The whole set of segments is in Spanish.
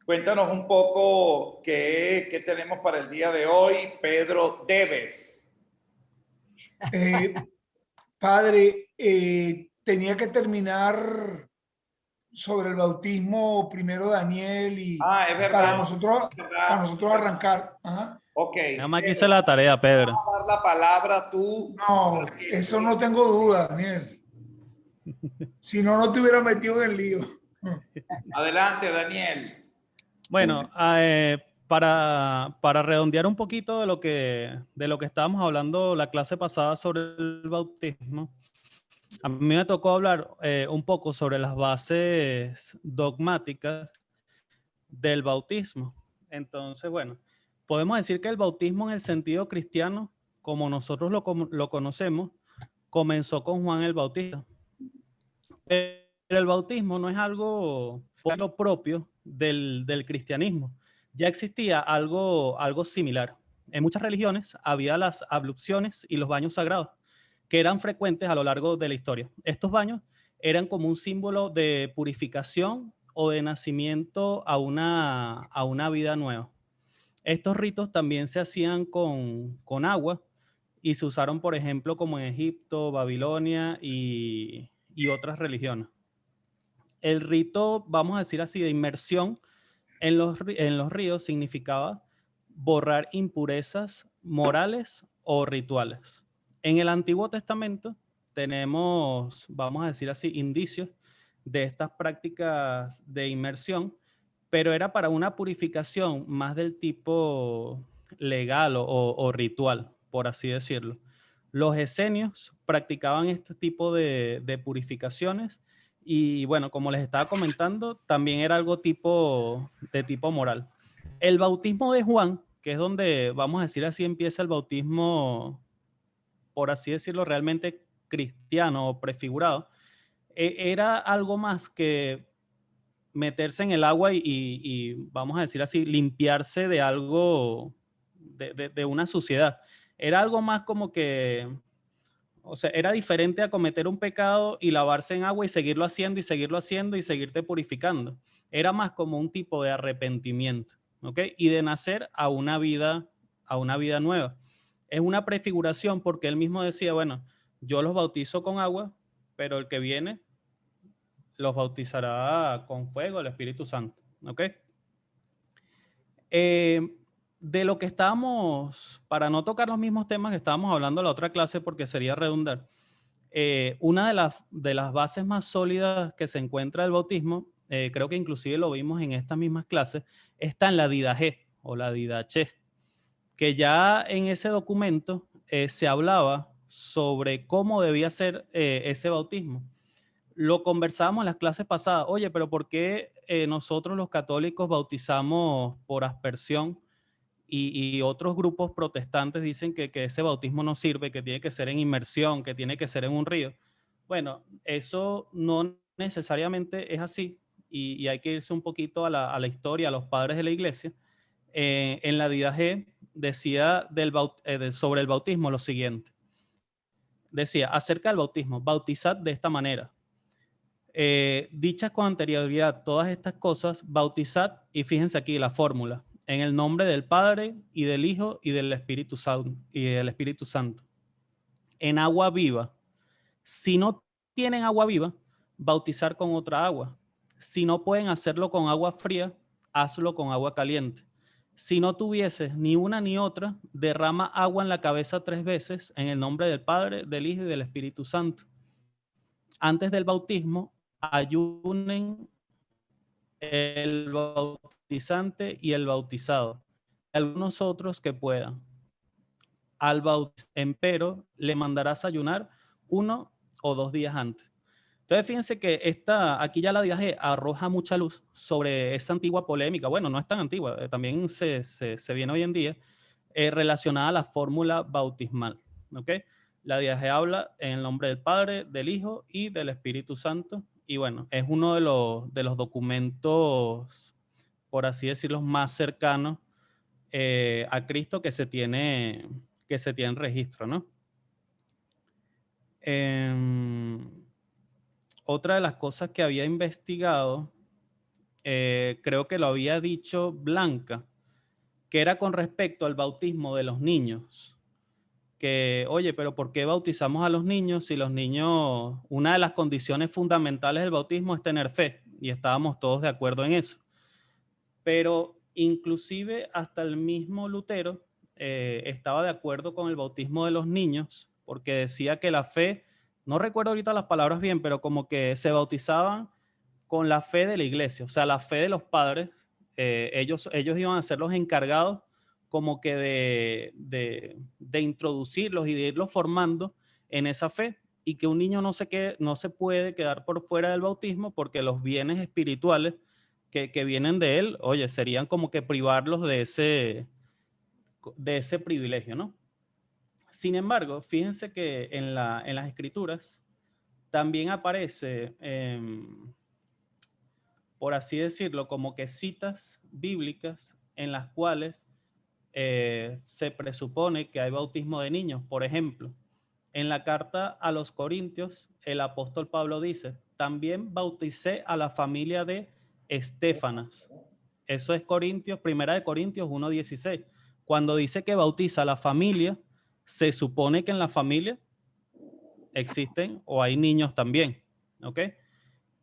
Cuéntanos un poco qué tenemos para el día de hoy, Pedro Debes. Padre, tenía que terminar sobre el bautismo primero Daniel y Ah, es para verdad. nosotros, Es para verdad, nosotros arrancar. Ajá. Ok, Nada más que hice Pedro, la tarea, Pedro. vamos a dar la palabra tú No, para que eso no tengo duda, Daniel. Si no, no te hubiera metido en el lío. Adelante, Daniel. Bueno, para redondear un poquito de lo que estábamos hablando la clase pasada sobre el bautismo, a mí me tocó hablar un poco sobre las bases dogmáticas del bautismo. Entonces, bueno, podemos decir que el bautismo en el sentido cristiano, como nosotros lo conocemos, comenzó con Juan el Bautista. Pero el bautismo no es algo propio del cristianismo. Ya existía algo similar. En muchas religiones había las abluciones y los baños sagrados, que eran frecuentes a lo largo de la historia. Estos baños eran como un símbolo de purificación o de nacimiento a una vida nueva. Estos ritos también se hacían con agua y se usaron, por ejemplo, como en Egipto, Babilonia y otras religiones. El rito, vamos a decir así, de inmersión en los ríos significaba borrar impurezas morales o rituales. En el Antiguo Testamento tenemos, vamos a decir así, indicios de estas prácticas de inmersión, pero era para una purificación más del tipo legal o ritual, por así decirlo. Los esenios practicaban este tipo de purificaciones y bueno, como les estaba comentando, también era algo de tipo moral. El bautismo de Juan, que es donde, vamos a decir así, empieza el bautismo, por así decirlo, realmente cristiano o prefigurado, era algo más que meterse en el agua y, vamos a decir así, limpiarse de algo, de una suciedad. Era algo más como que, o sea, era diferente a cometer un pecado y lavarse en agua y seguirlo haciendo y seguirlo haciendo y seguirte purificando. Era más como un tipo de arrepentimiento, ¿ok? Y de nacer a una vida nueva. Es una prefiguración porque él mismo decía, bueno, yo los bautizo con agua, pero el que viene los bautizará con fuego, el Espíritu Santo, ¿ok? Eh, de lo que estábamos, para no tocar los mismos temas que estábamos hablando en la otra clase porque sería redundar, una de las bases más sólidas que se encuentra del bautismo, creo que inclusive lo vimos en estas mismas clases, está en la Didache o la Didache, que ya en ese documento se hablaba sobre cómo debía ser ese bautismo. Lo conversábamos en las clases pasadas, oye, pero ¿por qué nosotros los católicos bautizamos por aspersión y otros grupos protestantes dicen que ese bautismo no sirve, que tiene que ser en inmersión, que tiene que ser en un río? Bueno, eso no necesariamente es así y hay que irse un poquito a la historia, a los padres de la iglesia. En la Didache decía sobre el bautismo lo siguiente. Decía, acerca del bautismo, bautizad de esta manera. Dichas con anterioridad todas estas cosas, bautizad, y fíjense aquí la fórmula, en el nombre del Padre y del Hijo y del Espíritu Santo, en agua viva. Si no tienen agua viva, bautizar con otra agua. Si no pueden hacerlo con agua fría, hazlo con agua caliente. Si no tuvieses ni una ni otra, derrama agua en la cabeza 3 veces en el nombre del Padre, del Hijo y del Espíritu Santo. Antes del bautismo, ayunen el bautizante y el bautizado, algunos otros que puedan. Al bautizado, empero, le mandarás ayunar 1 o 2 días antes. Entonces, fíjense que aquí ya la Didache arroja mucha luz sobre esa antigua polémica. Bueno, no es tan antigua, también se viene hoy en día, relacionada a la fórmula bautismal. ¿Ok? La Didache habla en el nombre del Padre, del Hijo y del Espíritu Santo. Y bueno, es uno de los documentos, por así decirlo, más cercanos a Cristo que se tiene en registro, ¿no? Otra de las cosas que había investigado creo que lo había dicho Blanca, que era con respecto al bautismo de los niños. Que, oye, pero ¿por qué bautizamos a los niños si los niños, una de las condiciones fundamentales del bautismo es tener fe? Y estábamos todos de acuerdo en eso. Pero inclusive hasta el mismo Lutero estaba de acuerdo con el bautismo de los niños, porque decía que la fe, no recuerdo ahorita las palabras bien, pero como que se bautizaban con la fe de la iglesia, o sea, la fe de los padres. Ellos iban a ser los encargados como que de introducirlos y de irlos formando en esa fe, y que un niño no se puede quedar por fuera del bautismo, porque los bienes espirituales que vienen de él, oye, serían como que privarlos de ese privilegio, ¿no? Sin embargo, fíjense que en las escrituras también aparece, por así decirlo, como que citas bíblicas en las cuales se presupone que hay bautismo de niños. Por ejemplo, en la carta a los Corintios, el apóstol Pablo dice: también bauticé a la familia de Estéfanas. Eso es Primera de Corintios 1:16. Cuando dice que bautiza a la familia, se supone que en la familia existen o hay niños también, ¿ok?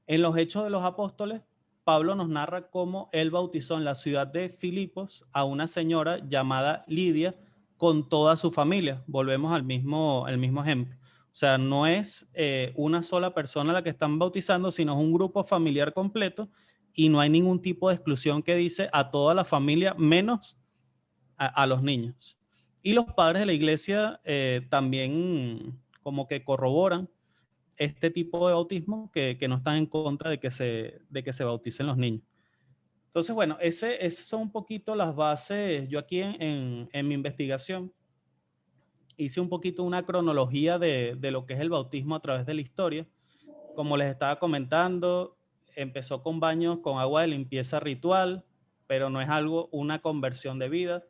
En los Hechos de los Apóstoles, Pablo nos narra cómo él bautizó en la ciudad de Filipos a una señora llamada Lidia con toda su familia. Volvemos al mismo ejemplo. O sea, no es una sola persona la que están bautizando, sino es un grupo familiar completo, y no hay ningún tipo de exclusión que dice a toda la familia menos a los niños. Y los padres de la iglesia también como que corroboran este tipo de bautismo, que no están en contra de que se bauticen los niños. Entonces, bueno, esas son un poquito las bases. Yo aquí en mi investigación hice un poquito una cronología de lo que es el bautismo a través de la historia. Como les estaba comentando, empezó con baños con agua de limpieza ritual, pero no es una conversión de vida.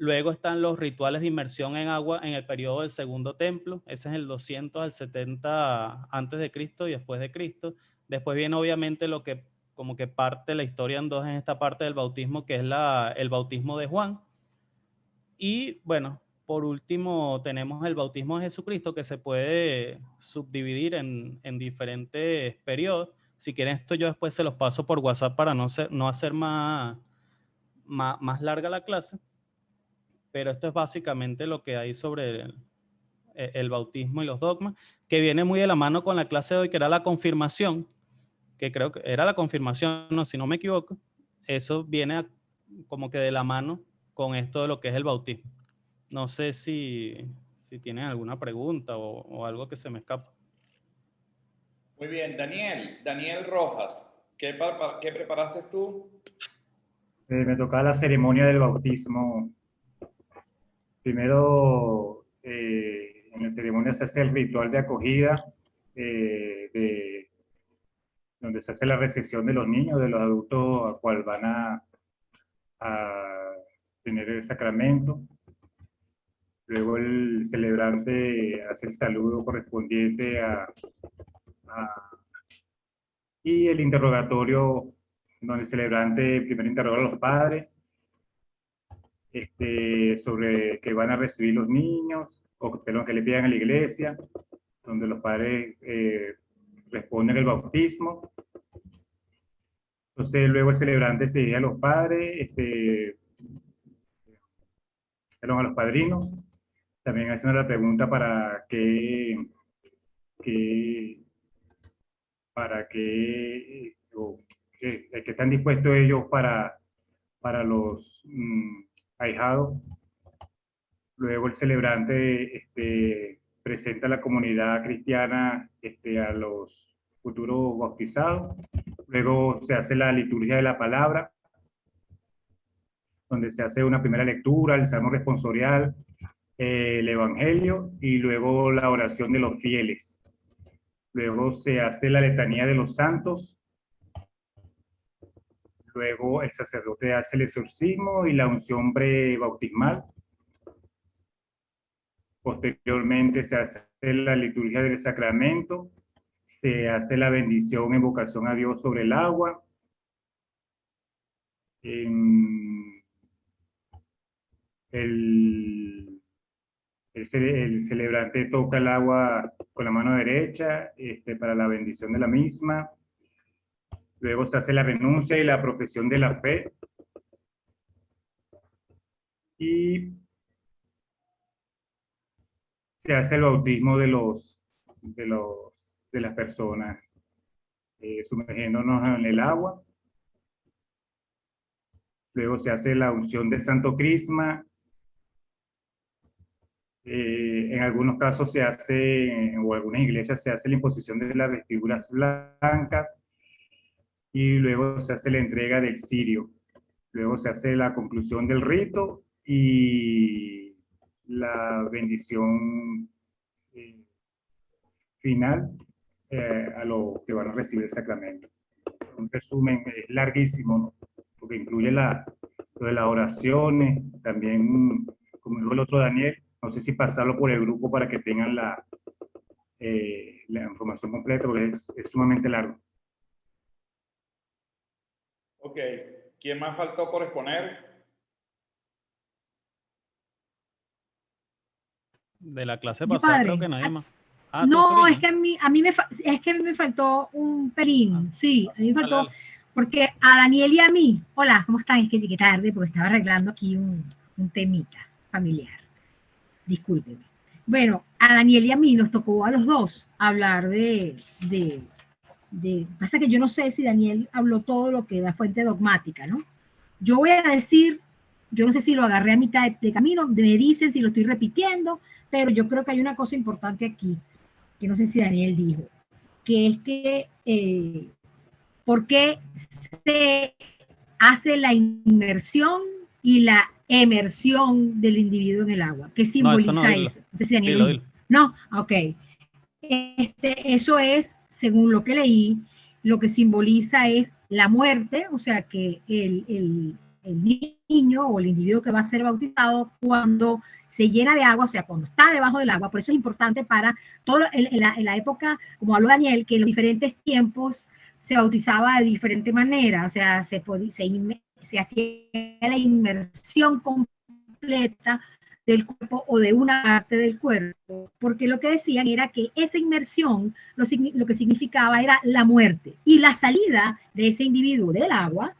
Luego están los rituales de inmersión en agua en el periodo del Segundo Templo. Ese es el 200 al 70 antes de Cristo y después de Cristo. Después viene obviamente lo que como que parte la historia en dos en esta parte del bautismo, que es el bautismo de Juan. Y bueno, por último tenemos el bautismo de Jesucristo, que se puede subdividir en diferentes periodos. Si quieren esto yo después se los paso por WhatsApp para no hacer más larga la clase. Pero esto es básicamente lo que hay sobre el bautismo y los dogmas, que viene muy de la mano con la clase de hoy, que era la confirmación, que creo que era la confirmación, no, si no me equivoco. Eso viene como que de la mano con esto de lo que es el bautismo. No sé si tienen alguna pregunta o algo que se me escapa. Muy bien, Daniel Rojas, ¿qué preparaste tú? Me tocaba la ceremonia del bautismo. Primero, en la ceremonia se hace el ritual de acogida, donde se hace la recepción de los niños, de los adultos a cual van a tener el sacramento. Luego el celebrante hace el saludo correspondiente y el interrogatorio, donde el celebrante primero interroga a los padres sobre que van a recibir los niños, o que le pidan a la iglesia, donde los padres responden el bautismo. Entonces luego el celebrante se dirige a los padres, a los padrinos, también haciendo la pregunta para qué están dispuestos ellos para los ahijados. Luego el celebrante presenta a la comunidad cristiana a los futuros bautizados. Luego se hace la liturgia de la palabra, donde se hace una primera lectura, el salmo responsorial, el evangelio y luego la oración de los fieles. Luego se hace la letanía de los santos. Luego el sacerdote hace el exorcismo y la unción bautismal. Posteriormente se hace la liturgia del sacramento, se hace la bendición, invocación a Dios sobre el agua, en el, el celebrante toca el agua con la mano derecha para la bendición de la misma. Luego se hace la renuncia y la profesión de la fe. Y se hace el bautismo de las personas, sumergiéndonos en el agua. Luego se hace la unción del Santo Crisma. En algunos casos se hace, o en algunas iglesias se hace la imposición de las vestiduras blancas, y luego se hace la entrega del cirio. Luego se hace la conclusión del rito y la bendición final a los que van a recibir el sacramento. Un resumen es larguísimo, ¿no? Porque incluye lo de las oraciones, también, como dijo el otro Daniel, no sé si pasarlo por el grupo para que tengan la información completa, porque es sumamente largo. Ok, ¿quién más faltó por exponer? De la clase Yo, pasada creo padre. que nadie más. Ah, tú, No, Sorina. es que es que a mí me faltó un pelín, sí, a mí me Dale, faltó, dale. porque a Daniel y a mí, hola, ¿cómo están? Es que llegué tarde porque estaba arreglando aquí un temita familiar, discúlpenme. Bueno, a Daniel y a mí nos tocó a los dos hablar pasa que yo no sé si Daniel habló todo lo que da fuente dogmática, ¿no? Yo voy a decir, yo no sé si lo agarré a mitad de camino, me dicen si lo estoy repitiendo, pero yo creo que hay una cosa importante aquí, que no sé si Daniel dijo, que es que por qué se hace la inmersión y la emersión del individuo en el agua. ¿Qué No, eso no, simboliza dilo. eso? No sé si Daniel Dilo, lo dijo. dilo. No, ok. Eso es, según lo que leí, lo que simboliza es la muerte, o sea que el niño o el individuo que va a ser bautizado cuando se llena de agua, o sea, cuando está debajo del agua, por eso es importante para todo en la época, como habló Daniel, que en los diferentes tiempos se bautizaba de diferente manera, o sea, se hacía la inmersión completa del cuerpo o de una parte del cuerpo, porque lo que decían era que esa inmersión lo que significaba era la muerte y la salida de ese individuo del agua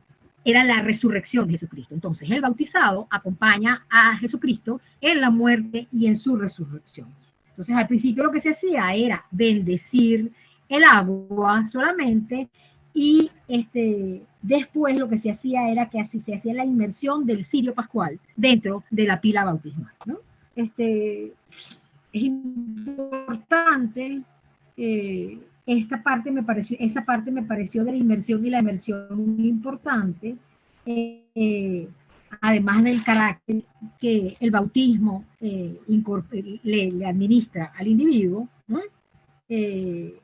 era la resurrección de Jesucristo. Entonces el bautizado acompaña a Jesucristo en la muerte y en su resurrección. Entonces al principio lo que se hacía era bendecir el agua solamente y después lo que se hacía era que así se hacía la inmersión del cirio pascual dentro de la pila bautismal, ¿no? Es importante, esa parte me pareció de la inmersión y la emersión muy importante, además del carácter que el bautismo le administra al individuo, ¿no? Eh,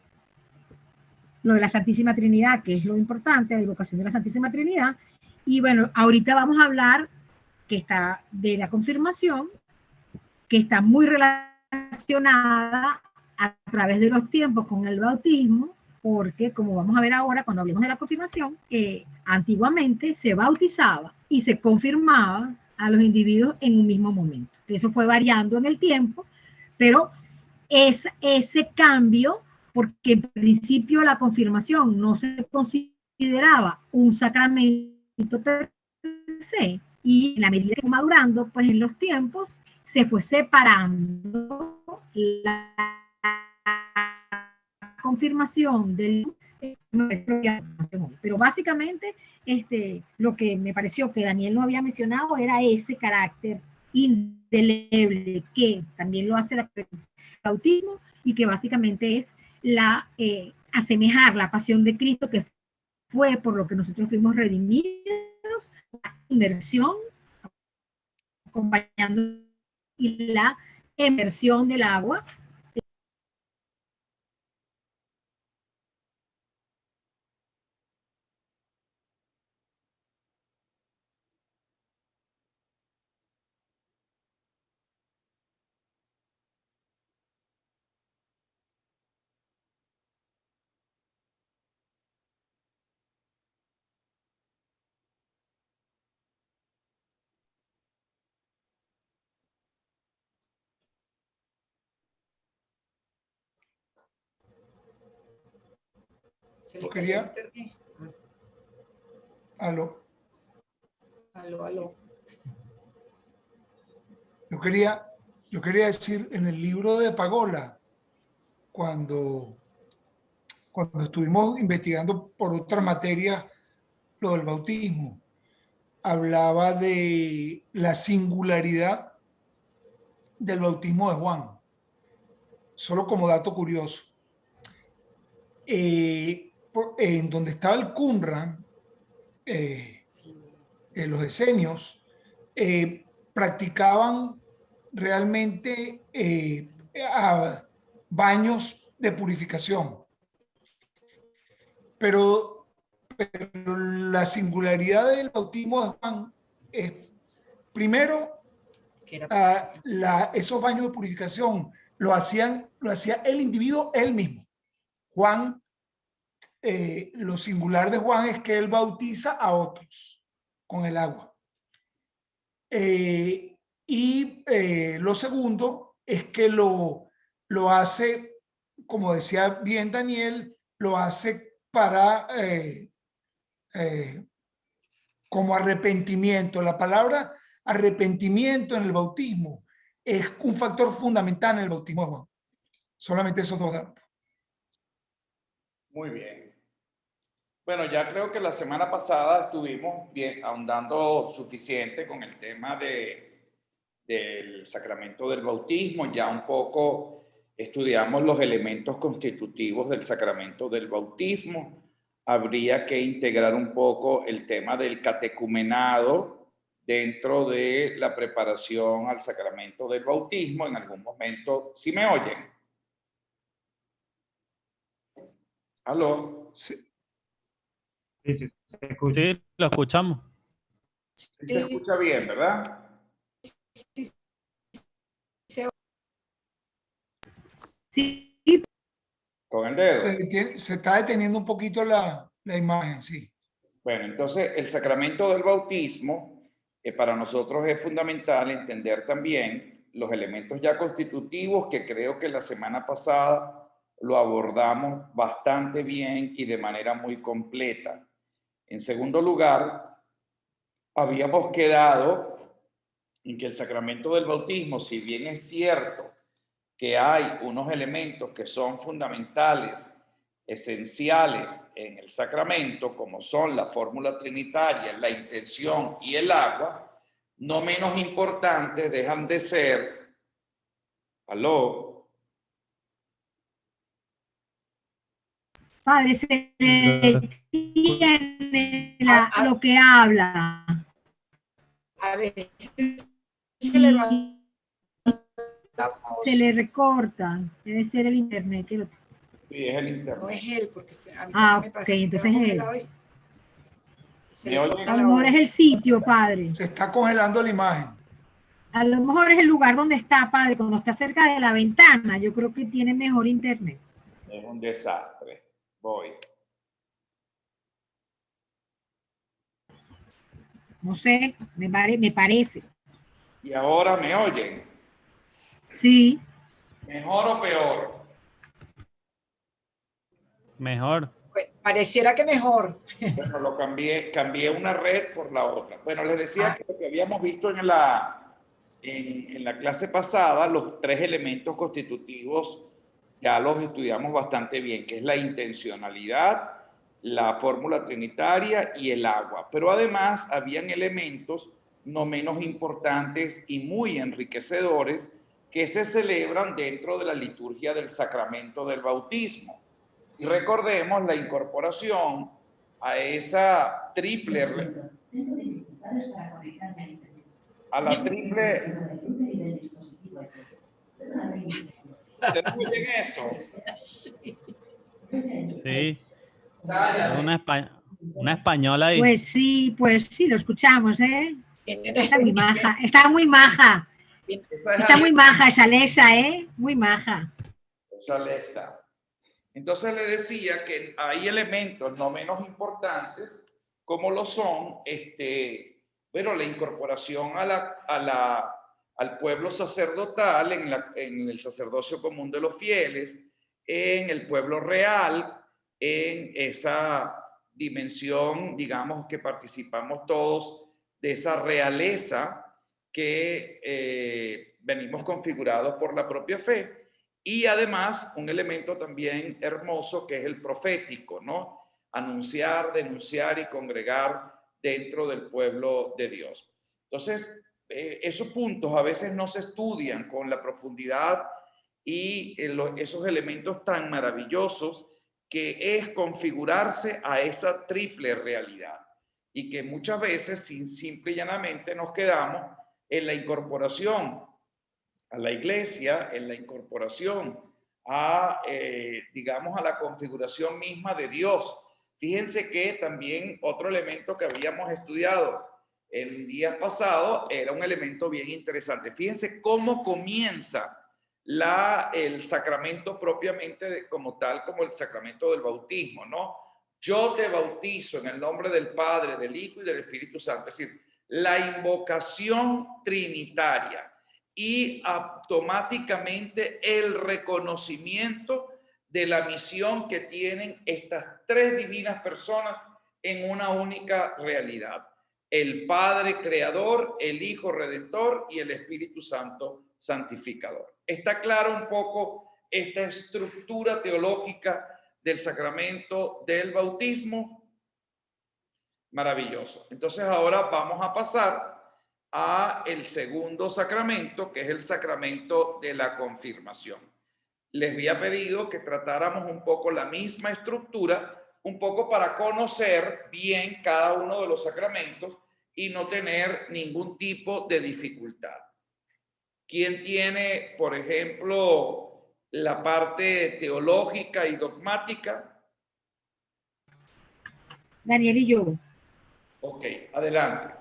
lo de la Santísima Trinidad, que es lo importante, la invocación de la Santísima Trinidad. Y bueno, ahorita vamos a hablar que está de la confirmación, que está muy relacionada a través de los tiempos con el bautismo, porque como vamos a ver ahora cuando hablemos de la confirmación, antiguamente se bautizaba y se confirmaba a los individuos en un mismo momento. Eso fue variando en el tiempo, pero ese cambio, porque en principio la confirmación no se consideraba un sacramento per se, y en la medida que fue madurando, pues en los tiempos se fue separando la confirmación del pero básicamente lo que me pareció que Daniel no había mencionado era ese carácter indeleble que también lo hace la bautismo y que básicamente es asemejar la pasión de Cristo, que fue por lo que nosotros fuimos redimidos, la inmersión, acompañando y la emersión del agua. Se Yo le quería- cayó el internet. Aló. Aló. Yo quería decir, en el libro de Pagola, cuando estuvimos investigando por otras materias lo del bautismo, hablaba de la singularidad del bautismo de Juan. Solo como dato curioso. En donde estaba el Qumran, los esenios practicaban realmente baños de purificación. Pero la singularidad del bautismo de Juan es, primero, Que era- esos baños de purificación lo hacía el individuo él mismo. Juan, lo singular de Juan es que él bautiza a otros con el agua. Lo segundo es que lo hace, como decía bien Daniel, lo hace para como arrepentimiento. La palabra arrepentimiento en el bautismo es un factor fundamental en el bautismo de Juan. Solamente esos dos datos. Muy bien. Bueno, ya creo que la semana pasada estuvimos bien, ahondando suficiente con el tema del sacramento del bautismo. Ya un poco estudiamos los elementos constitutivos del sacramento del bautismo. Habría que integrar un poco el tema del catecumenado dentro de la preparación al sacramento del bautismo. En algún momento, ¿sí me oyen? ¿Aló? Sí. Sí, sí, se escucha. Sí, lo escuchamos. Sí se escucha bien, ¿verdad? Sí, Sí, Con el dedo. Se está deteniendo un poquito la imagen, sí. Bueno, entonces el sacramento del bautismo para nosotros es fundamental entender también los elementos ya constitutivos que creo que la semana pasada lo abordamos bastante bien y de manera muy completa. En segundo lugar, habíamos quedado en que el sacramento del bautismo, si bien es cierto que hay unos elementos que son fundamentales, esenciales en el sacramento, como son la fórmula trinitaria, la intención y el agua, no menos importantes dejan de ser, ¿aló? padre, se le tiene lo que habla. A ver, Sí, se le recorta. Debe ser el internet que lo... Sí, es el No internet. es él, porque a mí Ah, me ok, parece que se entonces queda es él. congelado y se ¿Me le oyen? corta A la lo mejor voz. es el sitio, padre. Se está congelando la imagen. A lo mejor es el lugar donde está, padre, cuando está cerca de la ventana. Yo creo que tiene mejor internet. Es un desastre. Voy. No sé, me parece. ¿Y ahora me oyen? Sí, ¿Mejor o peor? Mejor. Pues, pareciera que mejor. Bueno, lo cambié una red por la otra. Bueno, les decía que lo que habíamos visto en la clase pasada, los tres elementos constitutivos, ya los estudiamos bastante bien, que es la intencionalidad, la fórmula trinitaria y el agua. Pero además habían elementos no menos importantes y muy enriquecedores que se celebran dentro de la liturgia del sacramento del bautismo. Y recordemos la incorporación a esa triple, a la triple, ¿ustedes oyen eso? Sí. Una española ahí. pues sí, lo escuchamos, ¿eh? Tienen Está ese- muy maja, está muy maja. Esa es Está muy maja esa Lesa, ¿eh? Muy maja. esa letra. Entonces le decía que hay elementos no menos importantes como lo son bueno, la incorporación al pueblo sacerdotal en el sacerdocio común de los fieles, en el pueblo real, en esa dimensión, digamos, que participamos todos de esa realeza que venimos configurados por la propia fe. Y además, un elemento también hermoso que es el profético, ¿no? Anunciar, denunciar y congregar dentro del pueblo de Dios. Entonces, esos puntos a veces no se estudian con la profundidad y esos elementos tan maravillosos que es configurarse a esa triple realidad y que muchas veces simple y llanamente nos quedamos en la incorporación a la iglesia, en la incorporación a, digamos, a la configuración misma de Dios. Fíjense que también otro elemento que habíamos estudiado en días pasados era un elemento bien interesante. Fíjense cómo comienza el sacramento propiamente como tal, como el sacramento del bautismo, ¿no? Yo te bautizo en el nombre del Padre, del Hijo y del Espíritu Santo. Es decir, la invocación trinitaria y automáticamente el reconocimiento de la misión que tienen estas tres divinas personas en una única realidad. El Padre Creador, el Hijo Redentor y el Espíritu Santo Santificador. ¿Está claro un poco esta estructura teológica del sacramento del bautismo? Maravilloso. Entonces ahora vamos a pasar a el segundo sacramento, que es el sacramento de la confirmación. Les había pedido que tratáramos un poco la misma estructura, un poco para conocer bien cada uno de los sacramentos y no tener ningún tipo de dificultad. ¿Quién tiene, por ejemplo, la parte teológica y dogmática? Daniel y yo. Ok, adelante.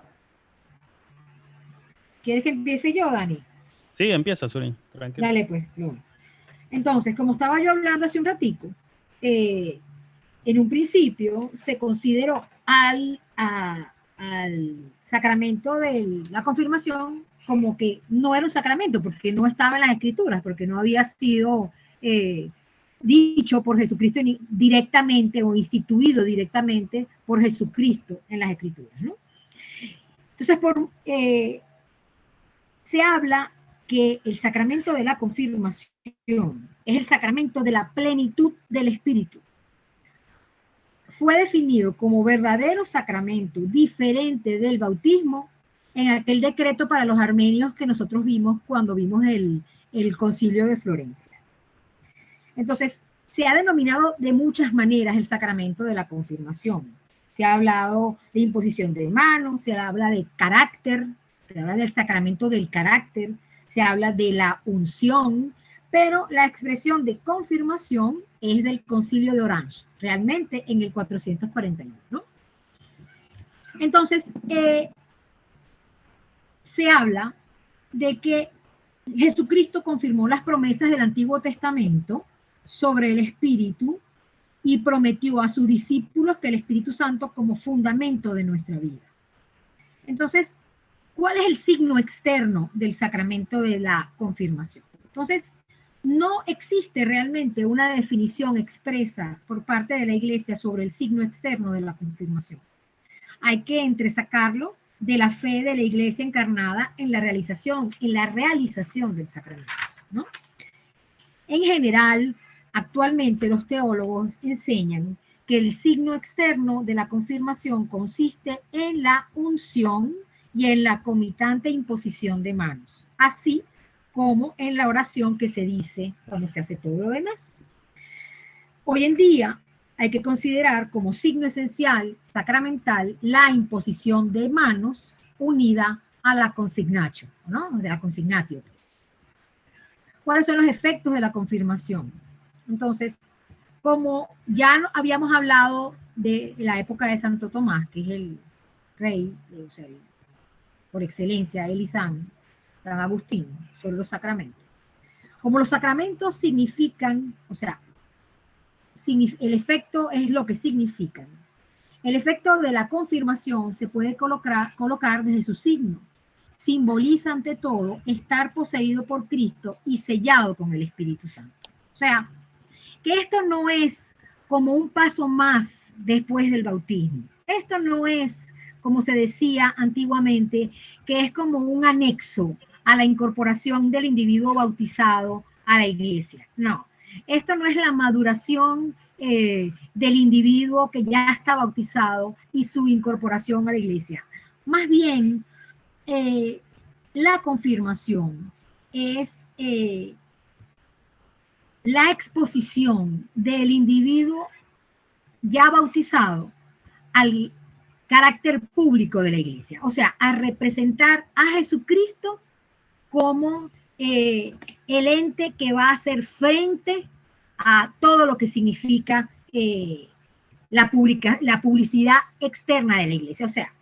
¿Quieres que empiece yo, Dani? Sí, empieza, Surin. Tranquilo. Dale, pues. Entonces, como estaba yo hablando hace un ratico, en un principio se consideró al sacramento de la confirmación como que no era un sacramento, porque no estaba en las escrituras, porque no había sido dicho por Jesucristo directamente o instituido directamente por Jesucristo en las escrituras, ¿no? Entonces, se habla que el sacramento de la confirmación es el sacramento de la plenitud del Espíritu. Fue definido como verdadero sacramento diferente del bautismo en aquel decreto para los armenios que nosotros vimos cuando vimos el concilio de Florencia. Entonces, se ha denominado de muchas maneras el sacramento de la confirmación. Se ha hablado de imposición de manos, se habla de carácter, se habla del sacramento del carácter, se habla de la unción, pero la expresión de confirmación es del concilio de Orange, realmente en el 441, ¿no? Entonces, se habla de que Jesucristo confirmó las promesas del Antiguo Testamento sobre el Espíritu y prometió a sus discípulos que el Espíritu Santo como fundamento de nuestra vida. Entonces, ¿cuál es el signo externo del sacramento de la confirmación? Entonces, no existe realmente una definición expresa por parte de la Iglesia sobre el signo externo de la confirmación. Hay que entresacarlo de la fe de la Iglesia encarnada en la realización del sacramento, ¿no? En general, actualmente los teólogos enseñan que el signo externo de la confirmación consiste en la unción y en la comitante imposición de manos, así como en la oración que se dice cuando se hace todo lo demás. Hoy en día hay que considerar como signo esencial sacramental la imposición de manos unida a la consignatio, ¿no? O sea, la consignatio. Pues. ¿Cuáles son los efectos de la confirmación? Entonces, como ya habíamos hablado de la época de Santo Tomás, que es el rey, o sea, por excelencia, él y San Agustín, sobre los sacramentos. Como los sacramentos significan, o sea, el efecto es lo que significan. El efecto de la confirmación se puede colocar desde su signo. Simboliza ante todo estar poseído por Cristo y sellado con el Espíritu Santo. O sea, que esto no es como un paso más después del bautismo. Esto no es, como se decía antiguamente, que es como un anexo a la incorporación del individuo bautizado a la iglesia. No, esto no es la maduración del individuo que ya está bautizado y su incorporación a la iglesia. Más bien, la confirmación es la exposición del individuo ya bautizado al carácter público de la iglesia, o sea, a representar a Jesucristo como el ente que va a hacer frente a todo lo que significa la publicidad externa de la iglesia. O sea,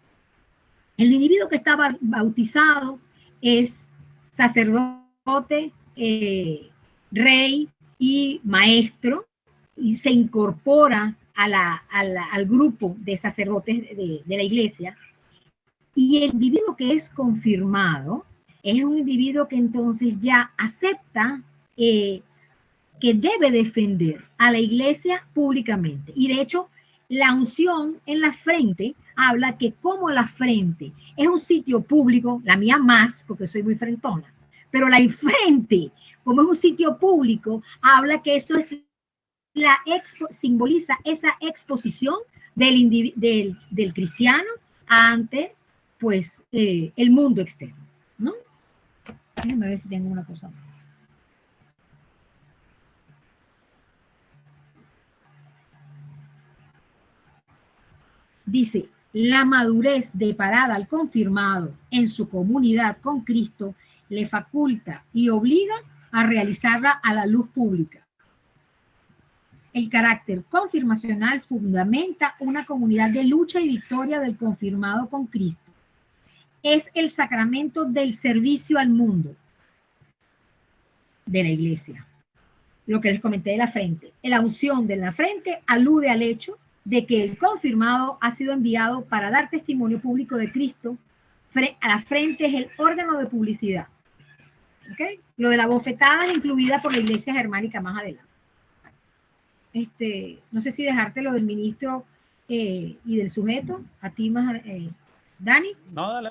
el individuo que está bautizado es sacerdote, rey y maestro, y se incorpora al grupo de sacerdotes de la iglesia. Y el individuo que es confirmado es un individuo que entonces ya acepta que debe defender a la iglesia públicamente. Y de hecho, la unción en la frente habla que como la frente es un sitio público, la mía más, porque soy muy frentona, pero la frente, como es un sitio público, habla que eso es simboliza esa exposición del cristiano ante, pues, el mundo externo, ¿no? Déjenme ver si tengo una cosa más. Dice, la madurez deparada al confirmado en su comunidad con Cristo le faculta y obliga a realizarla a la luz pública. El carácter confirmacional fundamenta una comunidad de lucha y victoria del confirmado con Cristo. Es el sacramento del servicio al mundo de la iglesia. Lo que les comenté de la frente. La unción de la frente alude al hecho de que el confirmado ha sido enviado para dar testimonio público de Cristo. A la frente es el órgano de publicidad. ¿Okay? Lo de la bofetada es incluida por la iglesia germánica más adelante. No sé si dejarte lo del ministro y del sujeto, a ti más, Dani. No,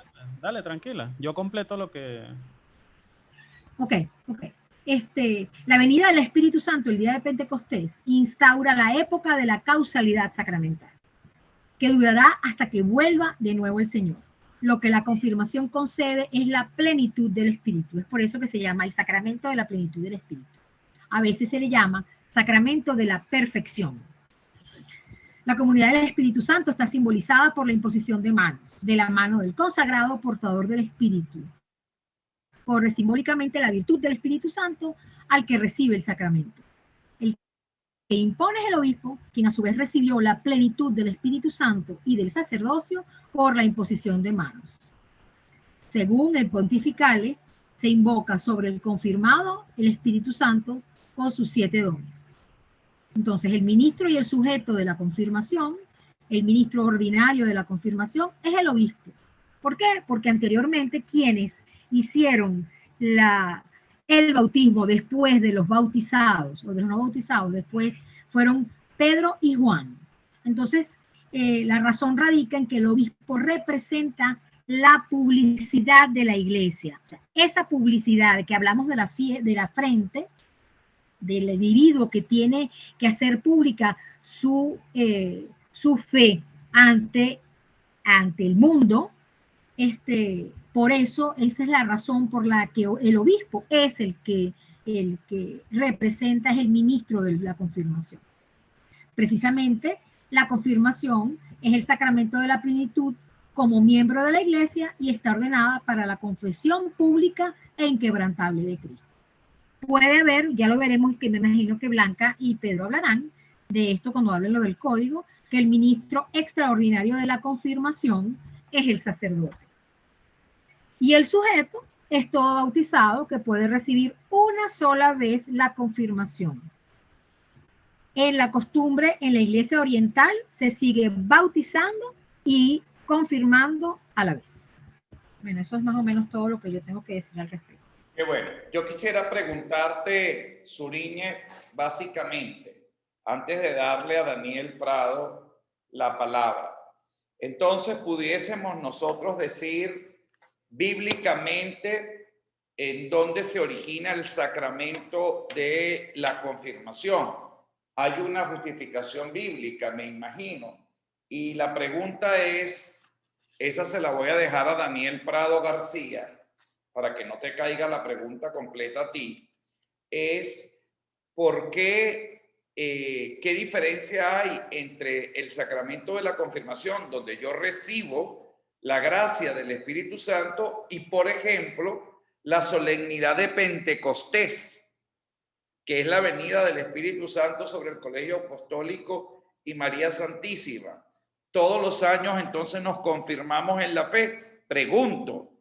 dale, tranquila. Yo completo lo que... Ok. La venida del Espíritu Santo el día de Pentecostés instaura la época de la causalidad sacramental, que durará hasta que vuelva de nuevo el Señor. Lo que la confirmación concede es la plenitud del Espíritu. Es por eso que se llama el sacramento de la plenitud del Espíritu. A veces se le llama sacramento de la perfección. La comunidad del Espíritu Santo está simbolizada por la imposición de manos, de la mano del consagrado portador del Espíritu. Corre simbólicamente la virtud del Espíritu Santo al que recibe el sacramento. El que impone es el obispo, quien a su vez recibió la plenitud del Espíritu Santo y del sacerdocio por la imposición de manos. Según el pontificale, se invoca sobre el confirmado el Espíritu Santo con sus 7 dones. Entonces, el ministro y el sujeto de la confirmación, el ministro ordinario de la confirmación, es el obispo. ¿Por qué? Porque anteriormente quienes hicieron el bautismo después de los bautizados o de los no bautizados, después fueron Pedro y Juan. Entonces, la razón radica en que el obispo representa la publicidad de la iglesia. O sea, esa publicidad que hablamos de la frente, del individuo que tiene que hacer pública su fe ante el mundo, por eso esa es la razón por la que el obispo es el que representa, es el ministro de la confirmación. Precisamente la confirmación es el sacramento de la plenitud como miembro de la iglesia y está ordenada para la confesión pública e inquebrantable de Cristo. Puede haber, ya lo veremos, que me imagino que Blanca y Pedro hablarán de esto cuando hablen lo del código, que el ministro extraordinario de la confirmación es el sacerdote. Y el sujeto es todo bautizado que puede recibir una sola vez la confirmación. En la costumbre, en la iglesia oriental, se sigue bautizando y confirmando a la vez. Bueno, eso es más o menos todo lo que yo tengo que decir al respecto. Qué bueno. Yo quisiera preguntarte, Suriñe, básicamente, antes de darle a Daniel Prado la palabra. Entonces pudiésemos nosotros decir bíblicamente en dónde se origina el sacramento de la confirmación. Hay una justificación bíblica, me imagino. Y la pregunta es, esa se la voy a dejar a Daniel Prado García, para que no te caiga la pregunta completa a ti, es ¿por qué? ¿Qué diferencia hay entre el sacramento de la confirmación, donde yo recibo la gracia del Espíritu Santo, y, por ejemplo, la solemnidad de Pentecostés, que es la venida del Espíritu Santo sobre el Colegio Apostólico y María Santísima? Todos los años entonces nos confirmamos en la fe. Pregunto,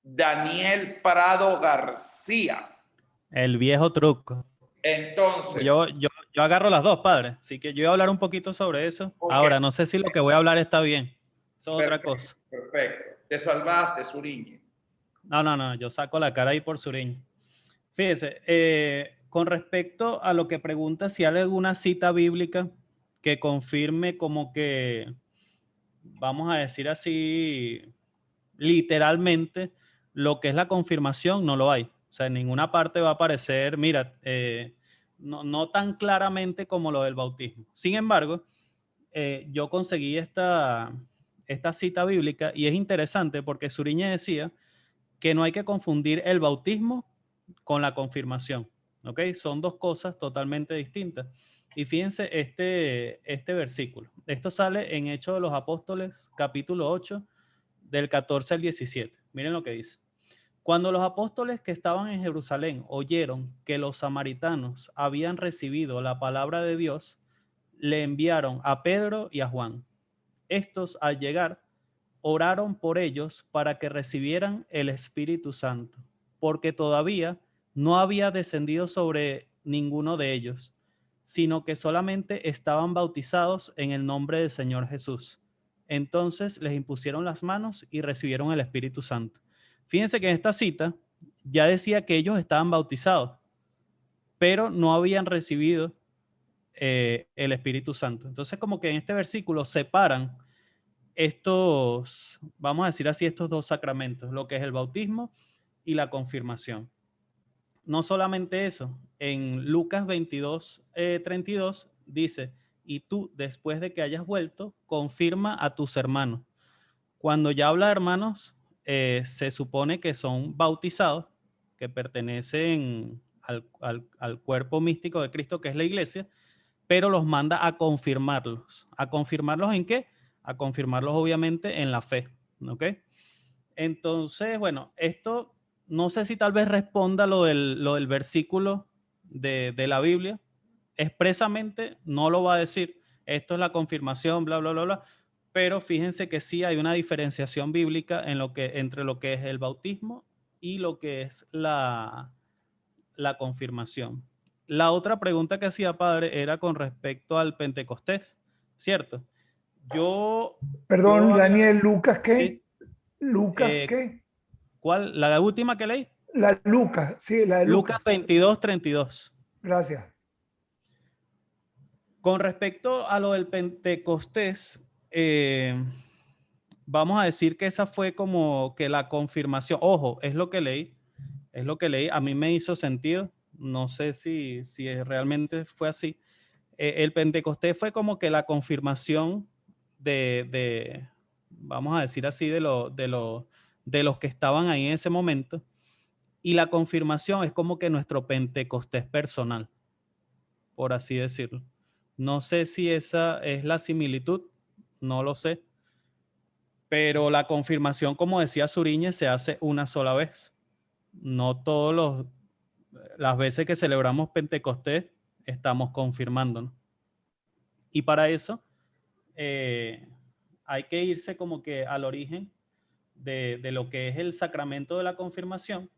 Daniel Prado García. El viejo truco. Entonces, Yo agarro las dos, padre. Así que yo voy a hablar un poquito sobre eso. Okay. Ahora, no sé si lo que voy a hablar está bien. Eso es otra perfecto, cosa. Perfecto. Te salvaste, Suriñe. No. Yo saco la cara ahí por Suriño. Fíjese, con respecto a lo que pregunta si hay alguna cita bíblica que confirme como que, vamos a decir así, literalmente, lo que es la confirmación, no lo hay. O sea, en ninguna parte va a aparecer, mira, no tan claramente como lo del bautismo. Sin embargo, yo conseguí esta cita bíblica y es interesante porque Suriñe decía que no hay que confundir el bautismo con la confirmación, ¿ok? Son dos cosas totalmente distintas. Y fíjense este versículo. Esto sale en Hechos de los Apóstoles, capítulo 8, del 14 al 17. Miren lo que dice. Cuando los apóstoles que estaban en Jerusalén oyeron que los samaritanos habían recibido la palabra de Dios, le enviaron a Pedro y a Juan. Estos, al llegar, oraron por ellos para que recibieran el Espíritu Santo, porque todavía no había descendido sobre ninguno de ellos, sino que solamente estaban bautizados en el nombre del Señor Jesús. Entonces les impusieron las manos y recibieron el Espíritu Santo. Fíjense que en esta cita ya decía que ellos estaban bautizados, pero no habían recibido el Espíritu Santo. Entonces, como que en este versículo separan estos, vamos a decir así, estos dos sacramentos, lo que es el bautismo y la confirmación. No solamente eso, en Lucas 22, 32 dice, y tú, después de que hayas vuelto, confirma a tus hermanos. Cuando ya habla de hermanos, se supone que son bautizados, que pertenecen al cuerpo místico de Cristo, que es la iglesia, pero los manda a confirmarlos. ¿A confirmarlos en qué? A confirmarlos obviamente en la fe, ¿ok? Entonces, bueno, esto no sé si tal vez responda lo del versículo de la Biblia. Expresamente no lo va a decir. Esto es la confirmación, bla, bla, bla, bla. Pero fíjense que sí hay una diferenciación bíblica entre lo que es el bautismo y lo que es la confirmación. La otra pregunta que hacía padre era con respecto al Pentecostés, ¿cierto? Perdón, yo Daniel, ¿Lucas qué? ¿sí? ¿Lucas qué? ¿Cuál? ¿La última que leí? La Lucas, sí, la de Lucas Lucas. 22, 32. Gracias. Con respecto a lo del Pentecostés, vamos a decir que esa fue como que la confirmación. Ojo, es lo que leí, a mí me hizo sentido, no sé si realmente fue así. El Pentecostés fue como que la confirmación vamos a decir así, de los que estaban ahí en ese momento. Y la confirmación es como que nuestro Pentecostés personal, por así decirlo. No sé si esa es la similitud, no lo sé. Pero la confirmación, como decía Suriñe, se hace una sola vez. No todas las veces que celebramos Pentecostés estamos confirmándonos. Y para eso hay que irse como que al origen de lo que es el sacramento de la confirmación.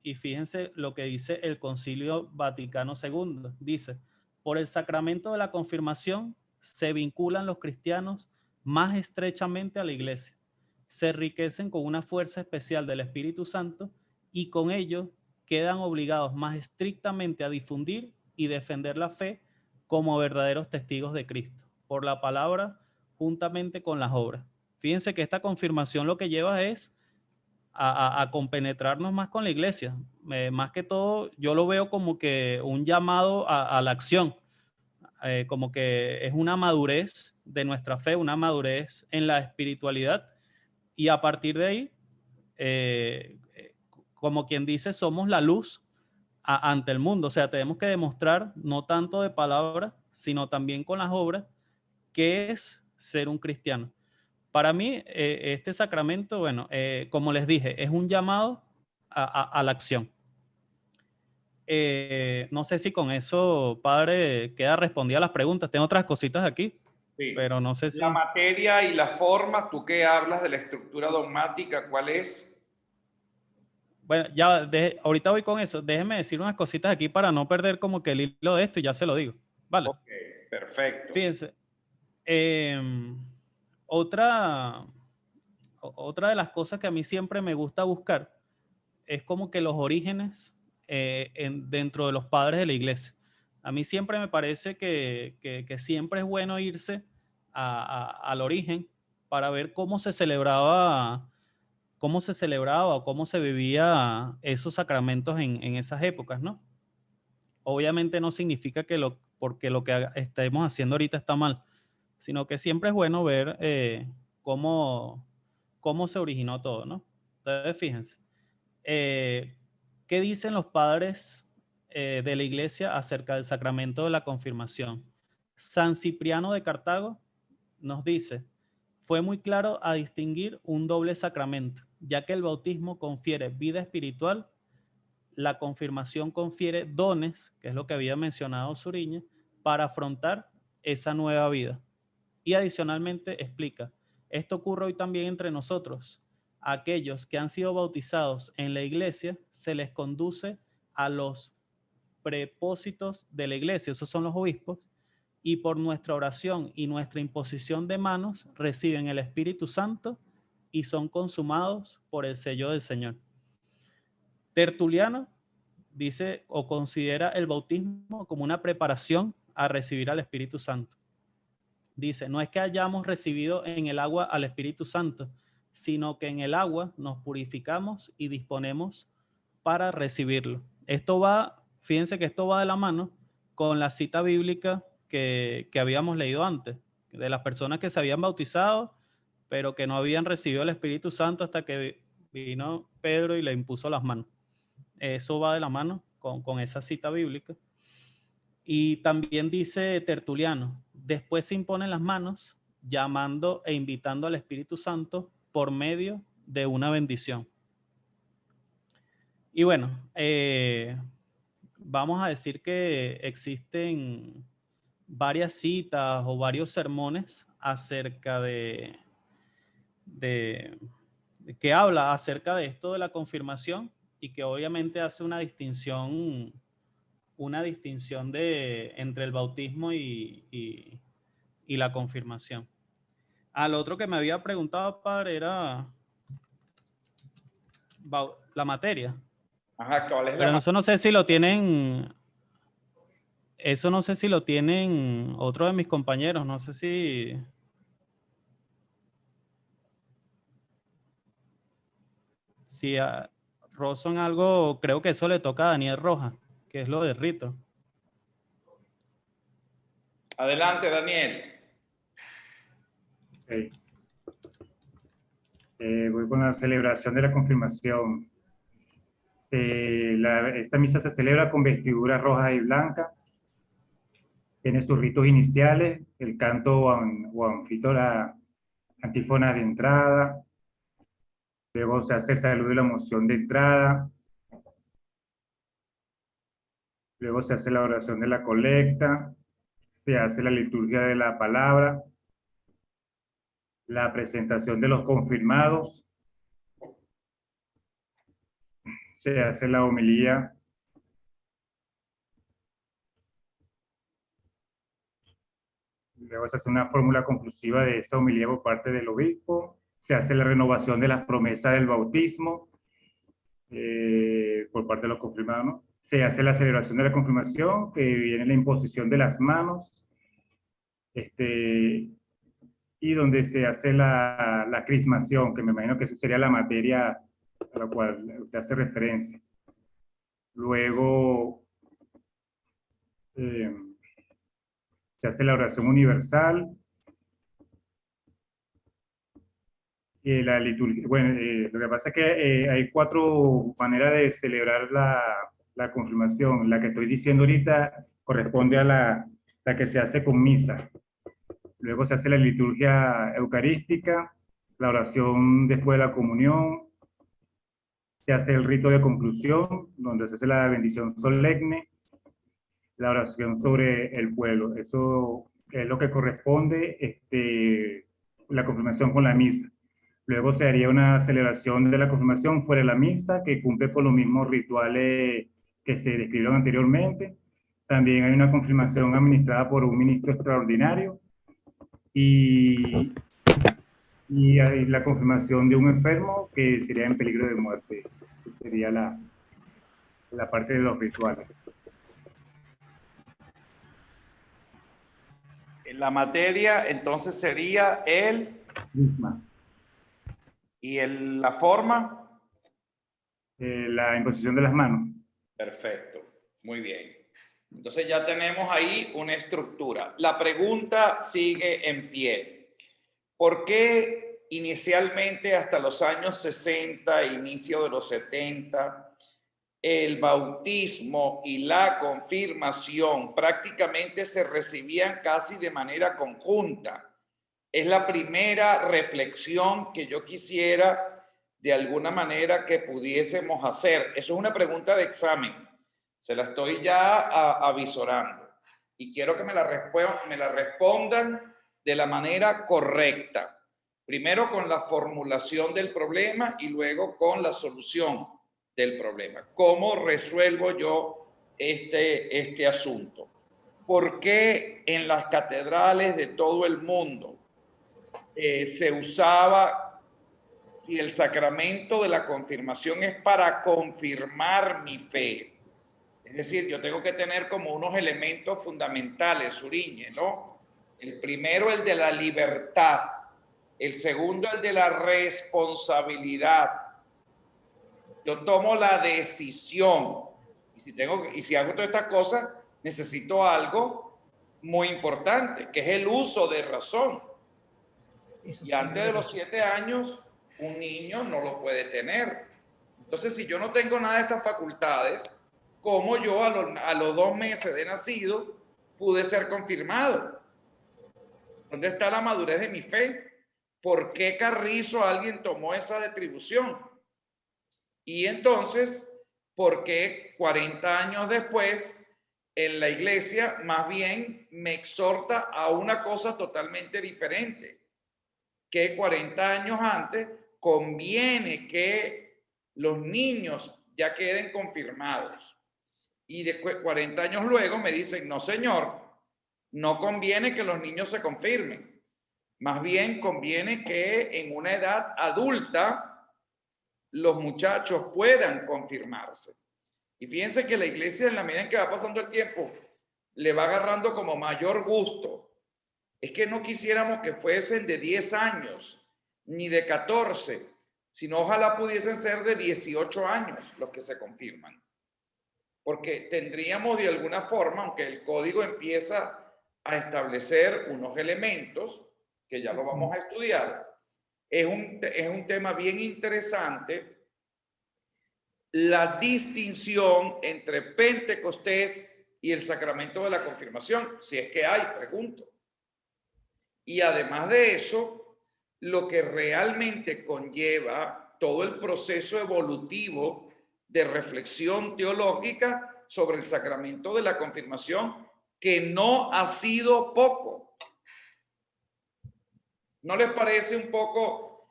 Y fíjense lo que dice el Concilio Vaticano II. Dice, por el sacramento de la confirmación se vinculan los cristianos más estrechamente a la iglesia. Se enriquecen con una fuerza especial del Espíritu Santo y con ello quedan obligados más estrictamente a difundir y defender la fe como verdaderos testigos de Cristo, por la palabra juntamente con las obras. Fíjense que esta confirmación lo que lleva es a compenetrarnos más con la iglesia. Más que todo, yo lo veo como que un llamado a la acción, como que es una madurez de nuestra fe, una madurez en la espiritualidad, y a partir de ahí, como quien dice, somos la luz ante el mundo. O sea, tenemos que demostrar, no tanto de palabras, sino también con las obras, qué es ser un cristiano. Para mí, este sacramento, bueno, como les dije, es un llamado a la acción. No sé si con eso, padre, queda respondida a las preguntas. Tengo otras cositas aquí, Sí. pero no sé si... La materia y la forma, tú que hablas de la estructura dogmática, ¿cuál es? Bueno, ya, ahorita voy con eso. Déjenme decir unas cositas aquí para no perder como que el hilo de esto y ya se lo digo. Vale. Ok, perfecto. Fíjense. Otra de las cosas que a mí siempre me gusta buscar es como que los orígenes dentro de los padres de la iglesia. A mí siempre me parece que siempre es bueno irse al origen para ver cómo se celebraba o cómo se vivía esos sacramentos en esas épocas, ¿no? Obviamente no significa porque lo que estemos haciendo ahorita está mal, sino que siempre es bueno ver cómo se originó todo, ¿no? Entonces, fíjense, ¿qué dicen los padres de la iglesia acerca del sacramento de la confirmación? San Cipriano de Cartago nos dice: fue muy claro a distinguir un doble sacramento, ya que el bautismo confiere vida espiritual, la confirmación confiere dones, que es lo que había mencionado Suriña, para afrontar esa nueva vida. Y adicionalmente explica, esto ocurre hoy también entre nosotros. A aquellos que han sido bautizados en la iglesia se les conduce a los prepósitos de la iglesia, esos son los obispos, y por nuestra oración y nuestra imposición de manos reciben el Espíritu Santo y son consumados por el sello del Señor. Tertuliano dice o considera el bautismo como una preparación a recibir al Espíritu Santo. Dice, no es que hayamos recibido en el agua al Espíritu Santo, sino que en el agua nos purificamos y disponemos para recibirlo. Esto va, fíjense que esto va de la mano con la cita bíblica que habíamos leído antes, de las personas que se habían bautizado, pero que no habían recibido el Espíritu Santo hasta que vino Pedro y le impuso las manos. Eso va de la mano con esa cita bíblica. Y también dice Tertuliano, después se imponen las manos, llamando e invitando al Espíritu Santo por medio de una bendición. Y bueno, vamos a decir que existen varias citas o varios sermones acerca de que habla acerca de esto de la confirmación y que obviamente hace una distinción entre el bautismo y la confirmación. Al otro que me había preguntado, padre, era la materia. Ajá, ¿cuál es la Pero materia? eso no sé si lo tienen. Eso no sé si lo tienen otro de mis compañeros. No sé si. Si rozan algo, creo que eso le toca a Daniel Rojas, que es lo de rito. Adelante, Daniel. Okay. Voy con la celebración de la confirmación. Esta misa se celebra con vestiduras rojas y blancas. Tiene sus ritos iniciales, el canto o antífona de entrada. Luego se hace el saludo y la moción de entrada. Luego se hace la oración de la colecta. Se hace la liturgia de la palabra. La presentación de los confirmados. Se hace la homilía. Luego se hace una fórmula conclusiva de esa homilía por parte del obispo. Se hace la renovación de las promesas del bautismo por parte de los confirmados, ¿no? se hace la celebración de la confirmación, que viene la imposición de las manos, y donde se hace la crismación, que me imagino que esa sería la materia a la cual usted hace referencia. Luego se hace la oración universal, la liturgia. Bueno, lo que pasa es que hay 4 maneras de celebrar la confirmación. La que estoy diciendo ahorita corresponde a la que se hace con misa. Luego se hace la liturgia eucarística, la oración después de la comunión, se hace el rito de conclusión, donde se hace la bendición solemne, la oración sobre el pueblo. Eso es lo que corresponde la confirmación con la misa. Luego se haría una celebración de la confirmación fuera de la misa, que cumple con los mismos rituales que se describieron anteriormente. También hay una confirmación administrada por un ministro extraordinario, y hay la confirmación de un enfermo que sería en peligro de muerte. Esa sería la parte de los rituales. La materia entonces sería el Misma. y la forma. La imposición de las manos. Perfecto, muy bien. Entonces ya tenemos ahí una estructura. La pregunta sigue en pie. ¿Por qué inicialmente hasta los años 60, inicio de los 70, el bautismo y la confirmación prácticamente se recibían casi de manera conjunta? Es la primera reflexión que yo quisiera de alguna manera que pudiésemos hacer. Eso es una pregunta de examen. Se la estoy ya avisorando. Y quiero que me la respondan de la manera correcta. Primero con la formulación del problema y luego con la solución del problema. ¿Cómo resuelvo yo este asunto? ¿Por qué en las catedrales de todo el mundo se usaba, si el sacramento de la confirmación es para confirmar mi fe? Es decir, yo tengo que tener como unos elementos fundamentales, Suriñe, ¿no? El primero, el de la libertad. El segundo, el de la responsabilidad. Yo tomo la decisión. Y si hago todas estas cosas, necesito algo muy importante, que es el uso de razón. Y antes de los 7 años, un niño no lo puede tener. Entonces, si yo no tengo nada de estas facultades, ¿cómo yo a los 2 meses de nacido pude ser confirmado? ¿Dónde está la madurez de mi fe? ¿Por qué Carrizo alguien tomó esa distribución? Y entonces, ¿por qué 40 años después en la iglesia más bien me exhorta a una cosa totalmente diferente? Que 40 años antes conviene que los niños ya queden confirmados. Y después, 40 años luego, me dicen, no señor, no conviene que los niños se confirmen. Más bien conviene que en una edad adulta los muchachos puedan confirmarse. Y fíjense que la iglesia, en la medida en que va pasando el tiempo, le va agarrando como mayor gusto. Es que no quisiéramos que fuesen de 10 años, ni de 14, sino ojalá pudiesen ser de 18 años los que se confirman. Porque tendríamos de alguna forma, aunque el código empieza a establecer unos elementos, que ya lo vamos a estudiar, es un tema bien interesante, la distinción entre Pentecostés y el sacramento de la confirmación, si es que hay, pregunto. Y además de eso, lo que realmente conlleva todo el proceso evolutivo de reflexión teológica sobre el sacramento de la confirmación, que no ha sido poco. ¿No les parece un poco,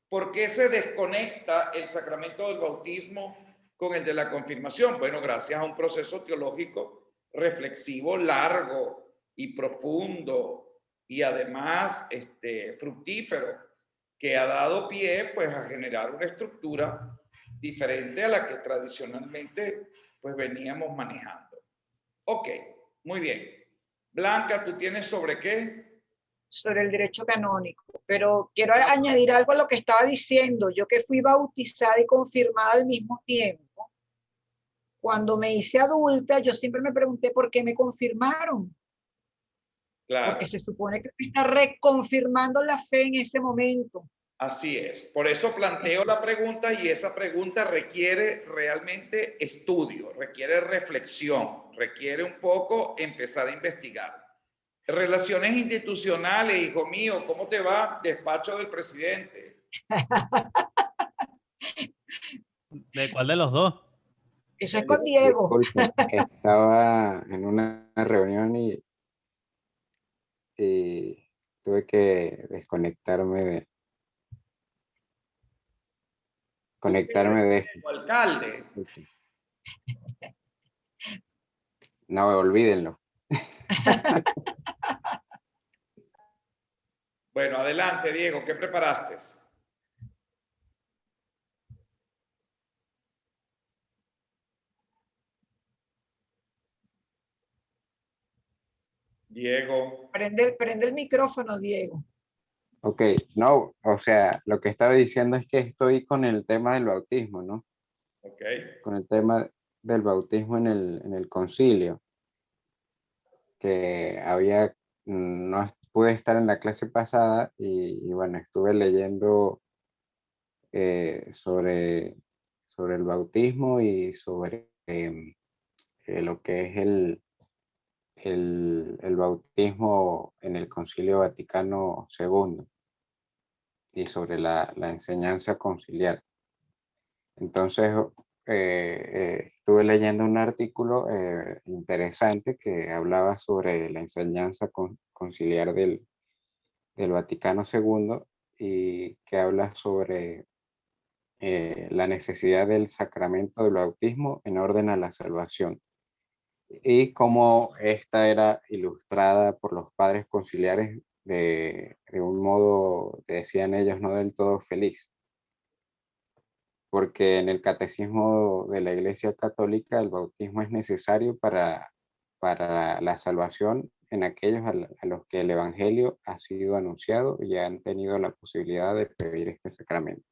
por qué se desconecta el sacramento del bautismo con el de la confirmación? Bueno, gracias a un proceso teológico reflexivo largo y profundo y además fructífero, que ha dado pie pues a generar una estructura diferente a la que tradicionalmente pues veníamos manejando. Ok, muy bien. Blanca, ¿tú tienes sobre qué? Sobre el derecho canónico, pero quiero añadir algo a lo que estaba diciendo. Yo que fui bautizada y confirmada al mismo tiempo, cuando me hice adulta, yo siempre me pregunté por qué me confirmaron, Claro, porque se supone que me está reconfirmando la fe en ese momento. así es. Por eso planteo la pregunta y esa pregunta requiere realmente estudio, requiere reflexión, requiere un poco empezar a investigar. Relaciones institucionales, hijo mío, ¿cómo te va? Despacho del presidente. ¿De cuál de los dos? Eso es con Diego. Disculpe, estaba en una reunión y tuve que conectarme de esto. Alcalde. No, olvídenlo. Bueno, adelante, Diego, ¿qué preparaste? Diego. Prende el micrófono, Diego. Ok, no, o sea, lo que estaba diciendo es que estoy con el tema del bautismo, ¿no? Ok. Con el tema del bautismo en el concilio, que no pude estar en la clase pasada y bueno, estuve leyendo sobre el bautismo y sobre lo que es el bautismo en el Concilio Vaticano II y sobre la enseñanza conciliar. Entonces, estuve leyendo un artículo interesante que hablaba sobre la enseñanza conciliar del Vaticano II y que habla sobre la necesidad del sacramento del bautismo en orden a la salvación y cómo esta era ilustrada por los padres conciliares de un modo, decían ellos, no del todo feliz, porque en el catecismo de la Iglesia Católica el bautismo es necesario para la salvación en aquellos a los que el Evangelio ha sido anunciado y han tenido la posibilidad de pedir este sacramento.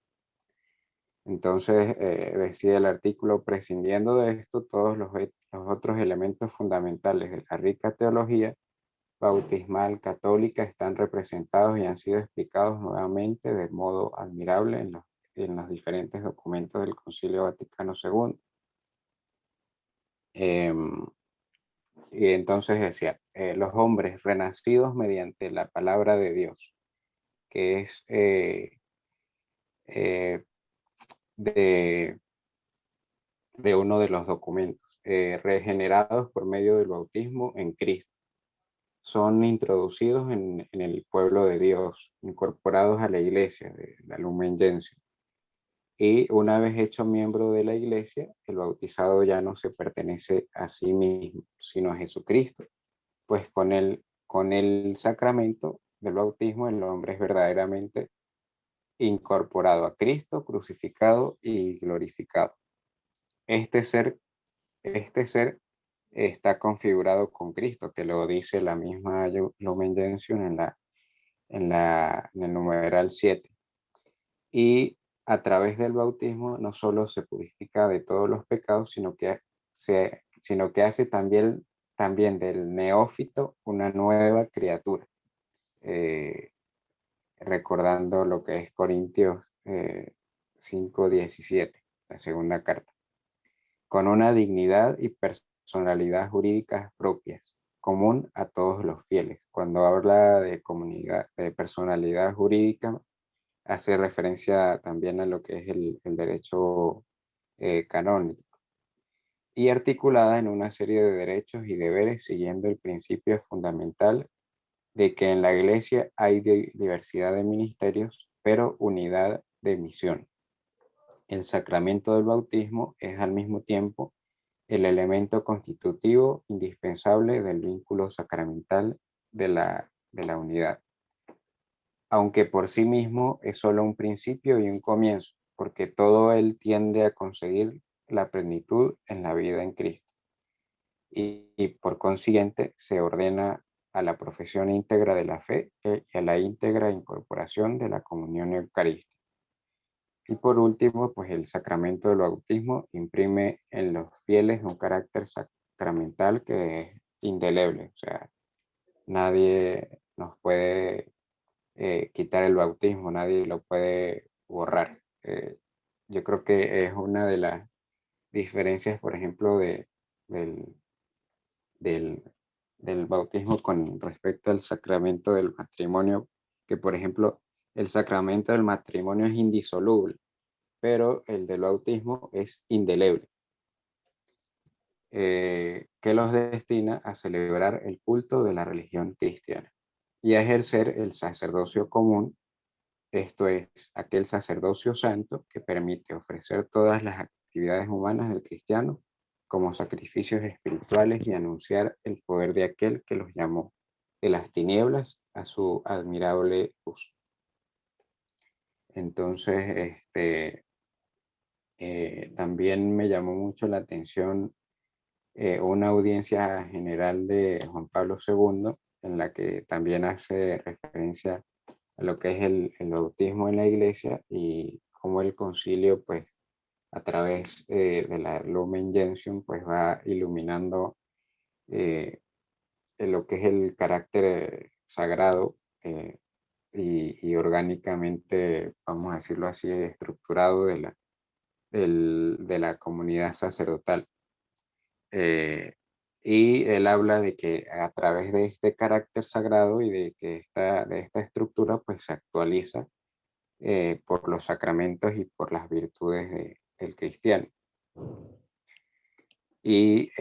Entonces, decía el artículo, prescindiendo de esto, todos los otros elementos fundamentales de la rica teología bautismal católica están representados y han sido explicados nuevamente de modo admirable en los diferentes documentos del Concilio Vaticano II. Y entonces decía, los hombres renacidos mediante la palabra de Dios, que es de uno de los documentos, regenerados por medio del bautismo en Cristo. Son introducidos en el pueblo de Dios, incorporados a la iglesia de la Lumen Gentium. Y una vez hecho miembro de la iglesia, el bautizado ya no se pertenece a sí mismo, sino a Jesucristo, pues con el sacramento del bautismo el hombre es verdaderamente incorporado a Cristo, crucificado y glorificado. Este ser está configurado con Cristo, que lo dice la misma Lumen Gentium en el numeral 7. Y a través del bautismo no solo se purifica de todos los pecados, sino que hace también del neófito una nueva criatura. Recordando lo que es Corintios 5:17, la segunda carta, con una dignidad y personalidad jurídicas propias, común a todos los fieles. Cuando habla de personalidad jurídica, hace referencia también a lo que es el derecho canónico y articulada en una serie de derechos y deberes siguiendo el principio fundamental de que en la Iglesia hay diversidad de ministerios, pero unidad de misión. El sacramento del bautismo es al mismo tiempo el elemento constitutivo indispensable del vínculo sacramental de la unidad, aunque por sí mismo es solo un principio y un comienzo, porque todo él tiende a conseguir la plenitud en la vida en Cristo. Y por consiguiente se ordena a la profesión íntegra de la fe y a la íntegra incorporación de la comunión eucarística. Y por último, pues el sacramento del bautismo imprime en los fieles un carácter sacramental que es indeleble. O sea, nadie nos puede quitar el bautismo, nadie lo puede borrar. Yo creo que es una de las diferencias, por ejemplo, del, del bautismo con respecto al sacramento del matrimonio, que por ejemplo, el sacramento del matrimonio es indisoluble, pero el del bautismo es indeleble, que los destina a celebrar el culto de la religión cristiana y a ejercer el sacerdocio común, esto es, aquel sacerdocio santo que permite ofrecer todas las actividades humanas del cristiano como sacrificios espirituales y anunciar el poder de aquel que los llamó de las tinieblas a su admirable luz. Entonces, también me llamó mucho la atención una audiencia general de Juan Pablo II, en la que también hace referencia a lo que es el bautismo en la iglesia y cómo el concilio, pues, a través de la Lumen Gentium, pues va iluminando lo que es el carácter sagrado y orgánicamente, vamos a decirlo así, estructurado de la comunidad sacerdotal. Y él habla de que a través de este carácter sagrado y de que de esta estructura pues se actualiza por los sacramentos y por las virtudes del cristiano. Y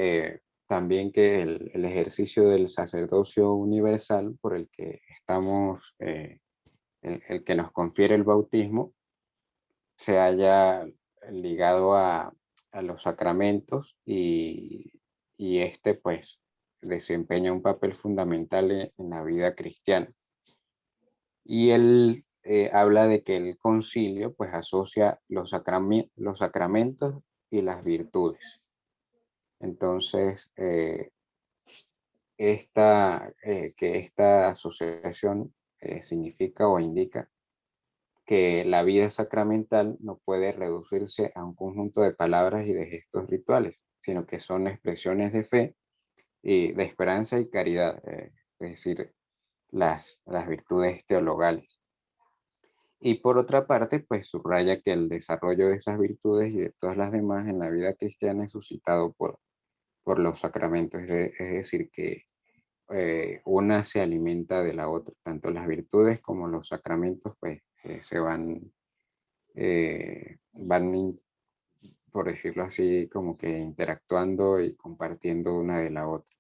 también que el ejercicio del sacerdocio universal por el que estamos, el que nos confiere el bautismo, se haya ligado a los sacramentos y este pues desempeña un papel fundamental en la vida cristiana. Y él habla de que el concilio pues asocia los sacramentos y las virtudes. Entonces, que esta asociación significa o indica que la vida sacramental no puede reducirse a un conjunto de palabras y de gestos rituales, sino que son expresiones de fe y de esperanza y caridad, es decir, las virtudes teologales. Y por otra parte, pues subraya que el desarrollo de esas virtudes y de todas las demás en la vida cristiana es suscitado por los sacramentos, es decir, que una se alimenta de la otra, tanto las virtudes como los sacramentos, pues se van, por decirlo así, como que interactuando y compartiendo una de la otra.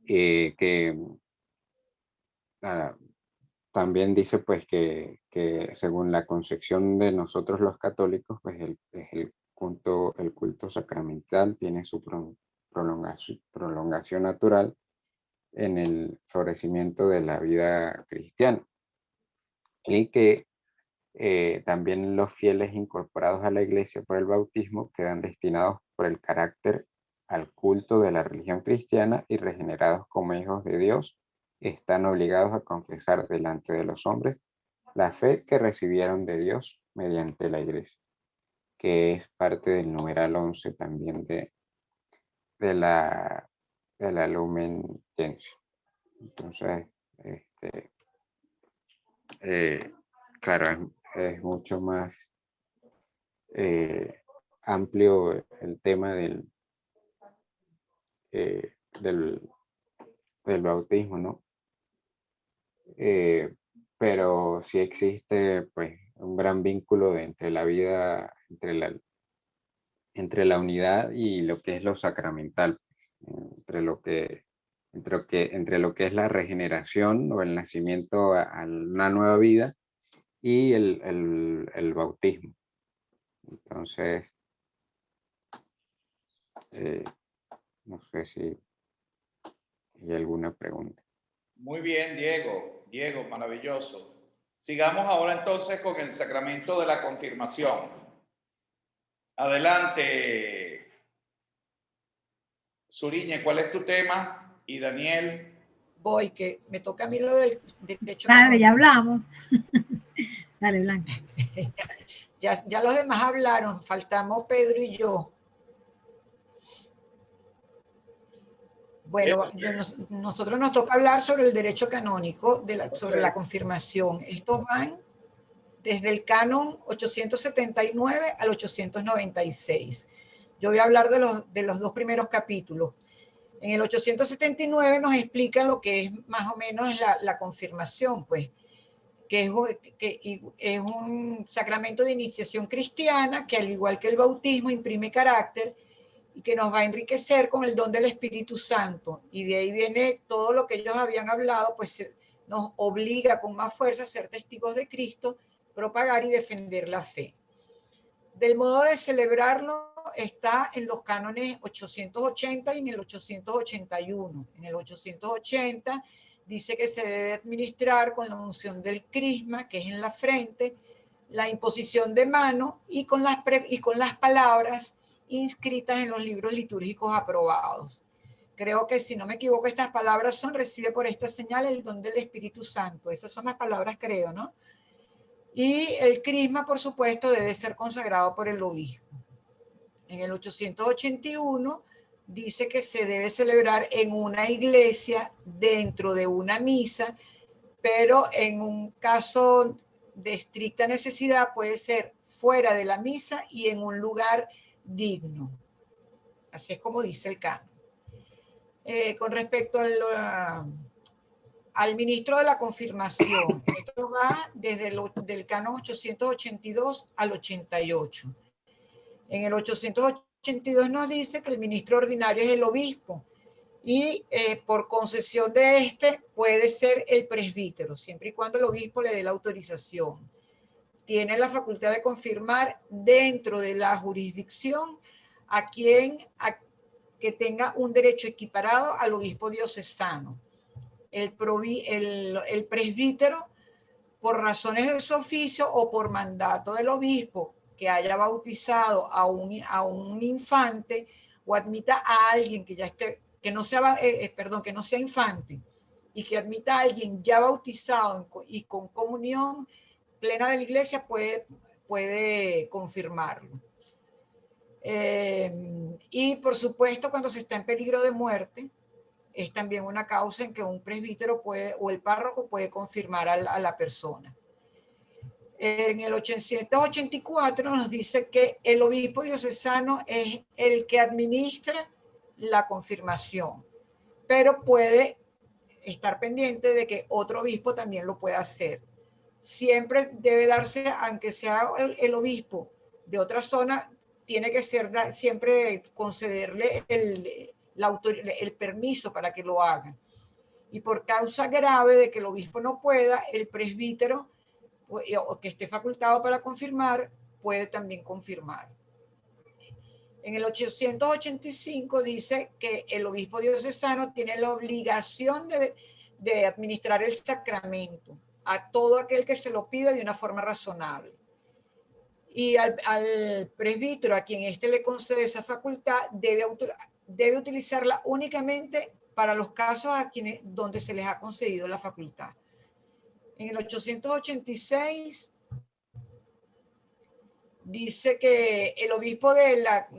Que también dice pues que según la concepción de nosotros los católicos, pues el culto sacramental tiene su prolongación natural en el florecimiento de la vida cristiana y que también los fieles incorporados a la iglesia por el bautismo quedan destinados por el carácter al culto de la religión cristiana y regenerados como hijos de Dios, están obligados a confesar delante de los hombres la fe que recibieron de Dios mediante la iglesia, que es parte del numeral 11 también de la Lumen Gentium. Entonces, claro, es mucho más amplio el tema del bautismo, ¿no? Pero sí existe pues un gran vínculo entre la vida, entre la unidad y lo que es lo sacramental, entre lo que es la regeneración o el nacimiento a una nueva vida y el bautismo. Entonces, no sé si hay alguna pregunta. Muy bien, Diego. Diego, maravilloso. Sigamos ahora entonces con el sacramento de la confirmación. Adelante, Suriñe, ¿cuál es tu tema? Y Daniel. Voy, que me toca a mí lo del derecho Dale, ya canónico. hablamos. Dale, Blanca. Ya los demás hablaron, faltamos Pedro y yo. Bueno, nosotros nos toca hablar sobre el derecho canónico, sobre la confirmación. Estos van desde el canon 879 al 896. Yo voy a hablar de los dos primeros capítulos. En el 879 nos explica lo que es más o menos la confirmación, pues, que es un sacramento de iniciación cristiana que, al igual que el bautismo, imprime carácter y que nos va a enriquecer con el don del Espíritu Santo. Y de ahí viene todo lo que ellos habían hablado, pues nos obliga con más fuerza a ser testigos de Cristo, propagar y defender la fe. Del modo de celebrarlo está en los cánones 880 y en el 881. En el 880 dice que se debe administrar con la unción del crisma, que es en la frente, la imposición de mano y con las palabras inscritas en los libros litúrgicos aprobados. Creo que, si no me equivoco, estas palabras son: recibe por esta señal el don del Espíritu Santo. Esas son las palabras, creo, ¿no? Y el crisma, por supuesto, debe ser consagrado por el obispo. En el 881 dice que se debe celebrar en una iglesia dentro de una misa, pero en un caso de estricta necesidad puede ser fuera de la misa y en un lugar digno. Así es como dice el canon. Con respecto al ministro de la confirmación, esto va desde del canon 882 al 88. En el 882 nos dice que el ministro ordinario es el obispo y por concesión de este puede ser el presbítero, siempre y cuando el obispo le dé la autorización. Tiene la facultad de confirmar dentro de la jurisdicción a quien que tenga un derecho equiparado al obispo diocesano. El presbítero, por razones de su oficio o por mandato del obispo, que haya bautizado a un infante o admita a alguien que ya esté, que no sea infante, y que admita a alguien ya bautizado y con comunión plena de la iglesia, puede confirmarlo. Y por supuesto, cuando se está en peligro de muerte, es también una causa en que un presbítero o el párroco puede confirmar a la persona. En el 884 nos dice que el obispo diocesano es el que administra la confirmación, pero puede estar pendiente de que otro obispo también lo pueda hacer. Siempre debe darse, aunque sea el obispo de otra zona, tiene que ser siempre concederle el permiso para que lo haga. Y por causa grave de que el obispo no pueda, el presbítero o que esté facultado para confirmar puede también confirmar. En el 885 dice que el obispo diocesano tiene la obligación de administrar el sacramento a todo aquel que se lo pida de una forma razonable. Y al presbítero, a quien éste le concede esa facultad, debe utilizarla únicamente para los casos donde se les ha concedido la facultad. En el 886 dice que el obispo de la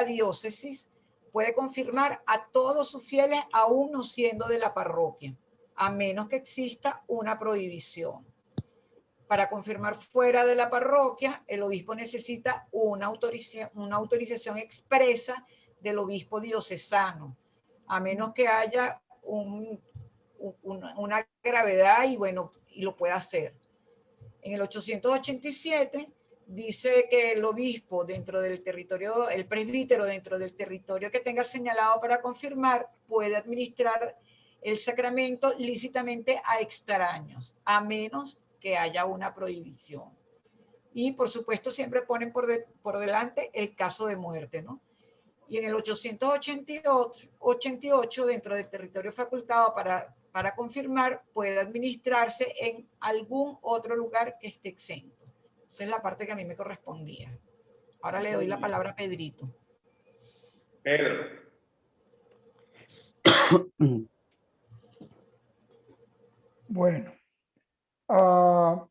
diócesis puede confirmar a todos sus fieles, aún no siendo de la parroquia, a menos que exista una prohibición. Para confirmar fuera de la parroquia, el obispo necesita una autorización expresa del obispo diocesano, a menos que haya una gravedad y lo pueda hacer. En el 887 dice que el obispo dentro del territorio, el presbítero dentro del territorio que tenga señalado para confirmar, puede administrar el sacramento lícitamente a extraños, a menos que haya una prohibición. Y por supuesto siempre ponen por delante el caso de muerte, ¿no? Y en el 888, dentro del territorio facultado para para confirmar puede administrarse en algún otro lugar que esté exento. Esa es la parte que a mí me correspondía. Ahora le doy la palabra a Pedrito. Pedro. Bueno,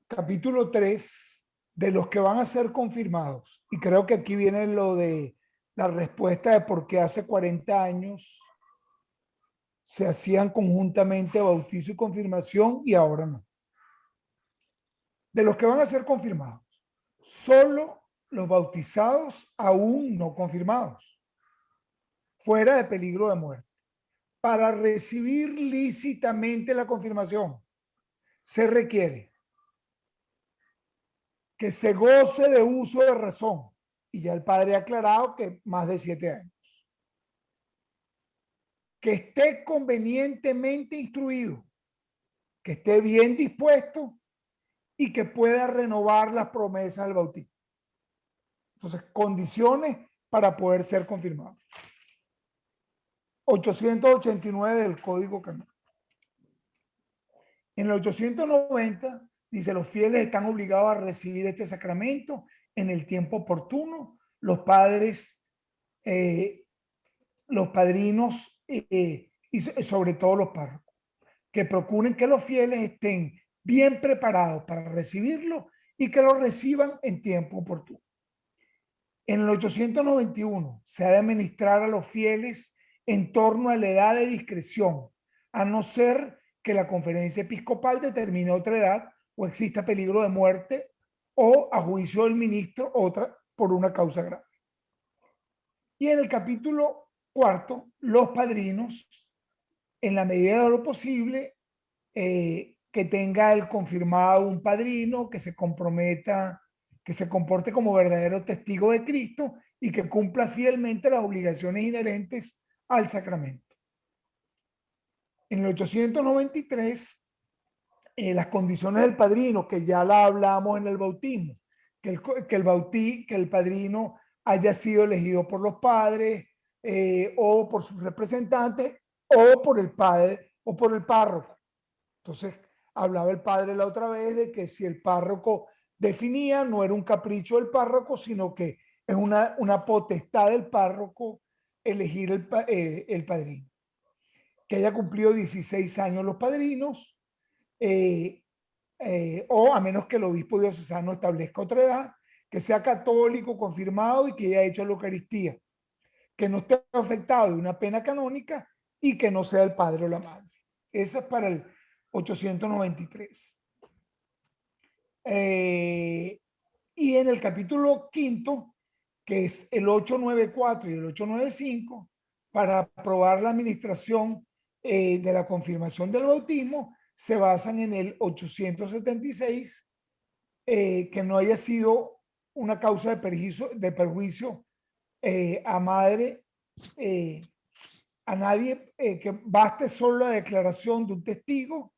capítulo 3 de los que van a ser confirmados. Y creo que aquí viene lo de la respuesta de por qué hace 40 años se hacían conjuntamente bautizo y confirmación y ahora no. De los que van a ser confirmados, solo los bautizados aún no confirmados, fuera de peligro de muerte. Para recibir lícitamente la confirmación, se requiere que se goce de uso de razón, y ya el padre ha aclarado que más de 7 años. Que esté convenientemente instruido, que esté bien dispuesto y que pueda renovar las promesas del bautismo. Entonces, condiciones para poder ser confirmado. 889 del Código Canónico. En el 890 dice: los fieles están obligados a recibir este sacramento en el tiempo oportuno. Los padres, los padrinos y sobre todo los párrocos, que procuren que los fieles estén bien preparados para recibirlo y que lo reciban en tiempo oportuno. En el 891 se ha de administrar a los fieles en torno a la edad de discreción, a no ser que la conferencia episcopal determine otra edad o exista peligro de muerte o a juicio del ministro otra por una causa grave. Y en el capítulo 4, los padrinos, en la medida de lo posible, que tenga el confirmado un padrino, que se comprometa, que se comporte como verdadero testigo de Cristo y que cumpla fielmente las obligaciones inherentes al sacramento. En el 893, las condiciones del padrino, que ya la hablamos en el bautismo, que el padrino haya sido elegido por los padres o por sus representantes o por el padre o por el párroco. Entonces, hablaba el padre la otra vez de que si el párroco definía, no era un capricho del párroco, sino que es una potestad del párroco elegir el padrino. Que haya cumplido 16 años los padrinos, o a menos que el obispo diocesano establezca otra edad, que sea católico confirmado y que haya hecho la Eucaristía, que no esté afectado de una pena canónica y que no sea el padre o la madre. Esa es para el 893. Y en el capítulo 5, que es el 894 y el 895, para aprobar la administración de la confirmación del bautismo, se basan en el 876, que no haya sido una causa de perjuicio a madre, a nadie, que baste solo la declaración de un testigo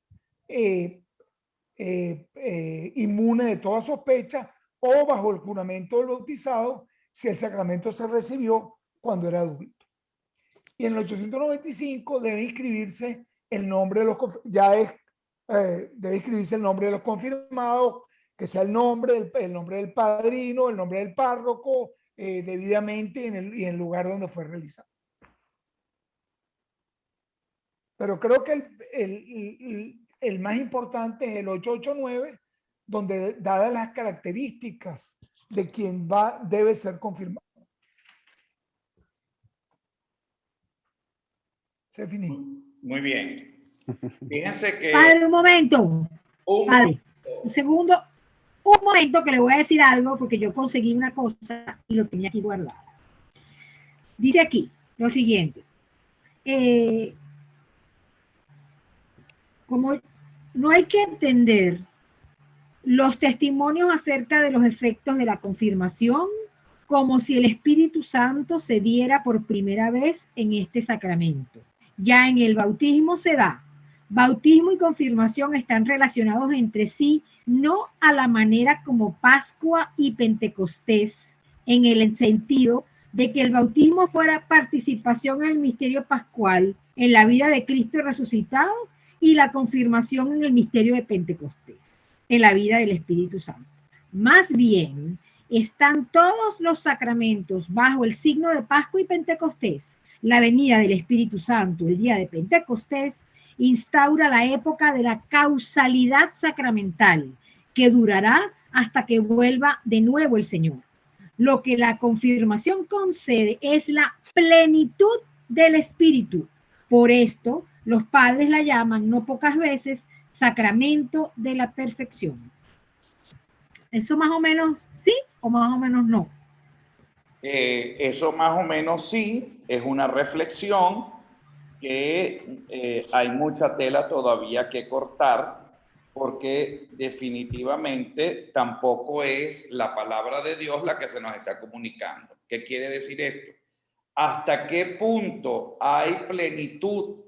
inmune de toda sospecha o bajo el juramento del bautizado si el sacramento se recibió cuando era adulto. Y en el 895 debe inscribirse el nombre de los debe inscribirse el nombre de los confirmados, que sea el nombre del padrino, el nombre del párroco, debidamente en el lugar donde fue realizado. Pero creo que el más importante es el 889, donde dadas las características de quien debe ser confirmado. Se finí. Muy bien. Fíjense que... Padre, un momento. Padre, un segundo. Un momento que le voy a decir algo porque yo conseguí una cosa y lo tenía aquí guardado. Dice aquí lo siguiente. Como no hay que entender los testimonios acerca de los efectos de la confirmación como si el Espíritu Santo se diera por primera vez en este sacramento. Ya en el bautismo se da. Bautismo y confirmación están relacionados entre sí, no a la manera como Pascua y Pentecostés, en el sentido de que el bautismo fuera participación en el misterio pascual, en la vida de Cristo resucitado, y la confirmación en el misterio de Pentecostés, en la vida del Espíritu Santo. Más bien, están todos los sacramentos bajo el signo de Pascua y Pentecostés. La venida del Espíritu Santo, el día de Pentecostés, instaura la época de la causalidad sacramental, que durará hasta que vuelva de nuevo el Señor. Lo que la confirmación concede es la plenitud del Espíritu. Por esto, los padres la llaman no pocas veces sacramento de la perfección. ¿Eso más o menos sí o más o menos no? Eso más o menos sí, es una reflexión que hay mucha tela todavía que cortar, porque definitivamente tampoco es la palabra de Dios la que se nos está comunicando. ¿Qué quiere decir esto? ¿Hasta qué punto hay plenitud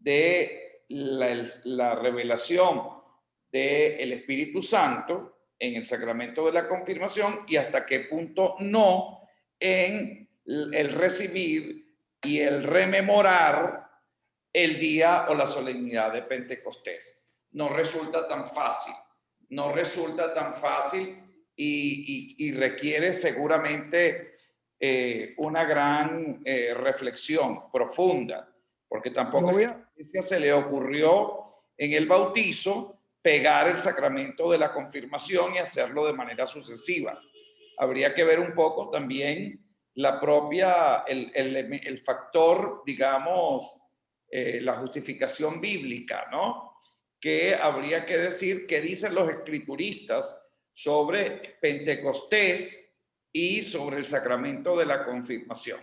de la revelación del Espíritu Santo en el sacramento de la confirmación y hasta qué punto no en el recibir y el rememorar el día o la solemnidad de Pentecostés? No resulta tan fácil, no resulta tan fácil y requiere seguramente una gran reflexión profunda, porque tampoco a la iglesia se le ocurrió en el bautizo pegar el sacramento de la confirmación y hacerlo de manera sucesiva. Habría que ver un poco también la propia, el factor, digamos, la justificación bíblica, ¿no? Que habría que decir qué dicen los escrituristas sobre Pentecostés y sobre el sacramento de la confirmación.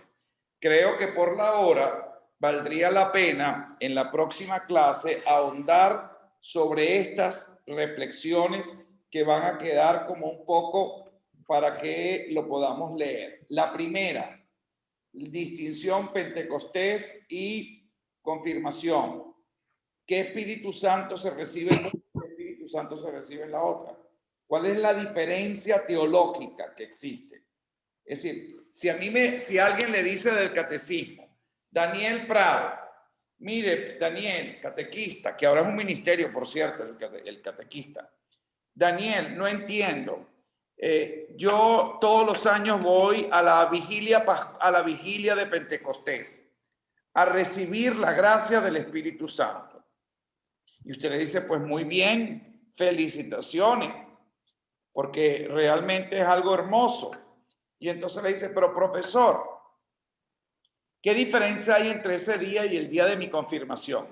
Creo que por la hora valdría la pena en la próxima clase ahondar sobre estas reflexiones que van a quedar como un poco para que lo podamos leer. La primera, distinción Pentecostés y confirmación. ¿Qué Espíritu Santo se recibe en una? ¿Qué Espíritu Santo se recibe en la otra? ¿Cuál es la diferencia teológica que existe? Es decir, si alguien le dice del catecismo, Daniel Prado, mire, Daniel, catequista, que ahora es un ministerio, por cierto, el catequista. Daniel, no entiendo. Yo todos los años voy a la vigilia de Pentecostés, a recibir la gracia del Espíritu Santo. Y usted le dice, pues muy bien, felicitaciones, porque realmente es algo hermoso. Y entonces le dice, pero profesor, ¿qué diferencia hay entre ese día y el día de mi confirmación?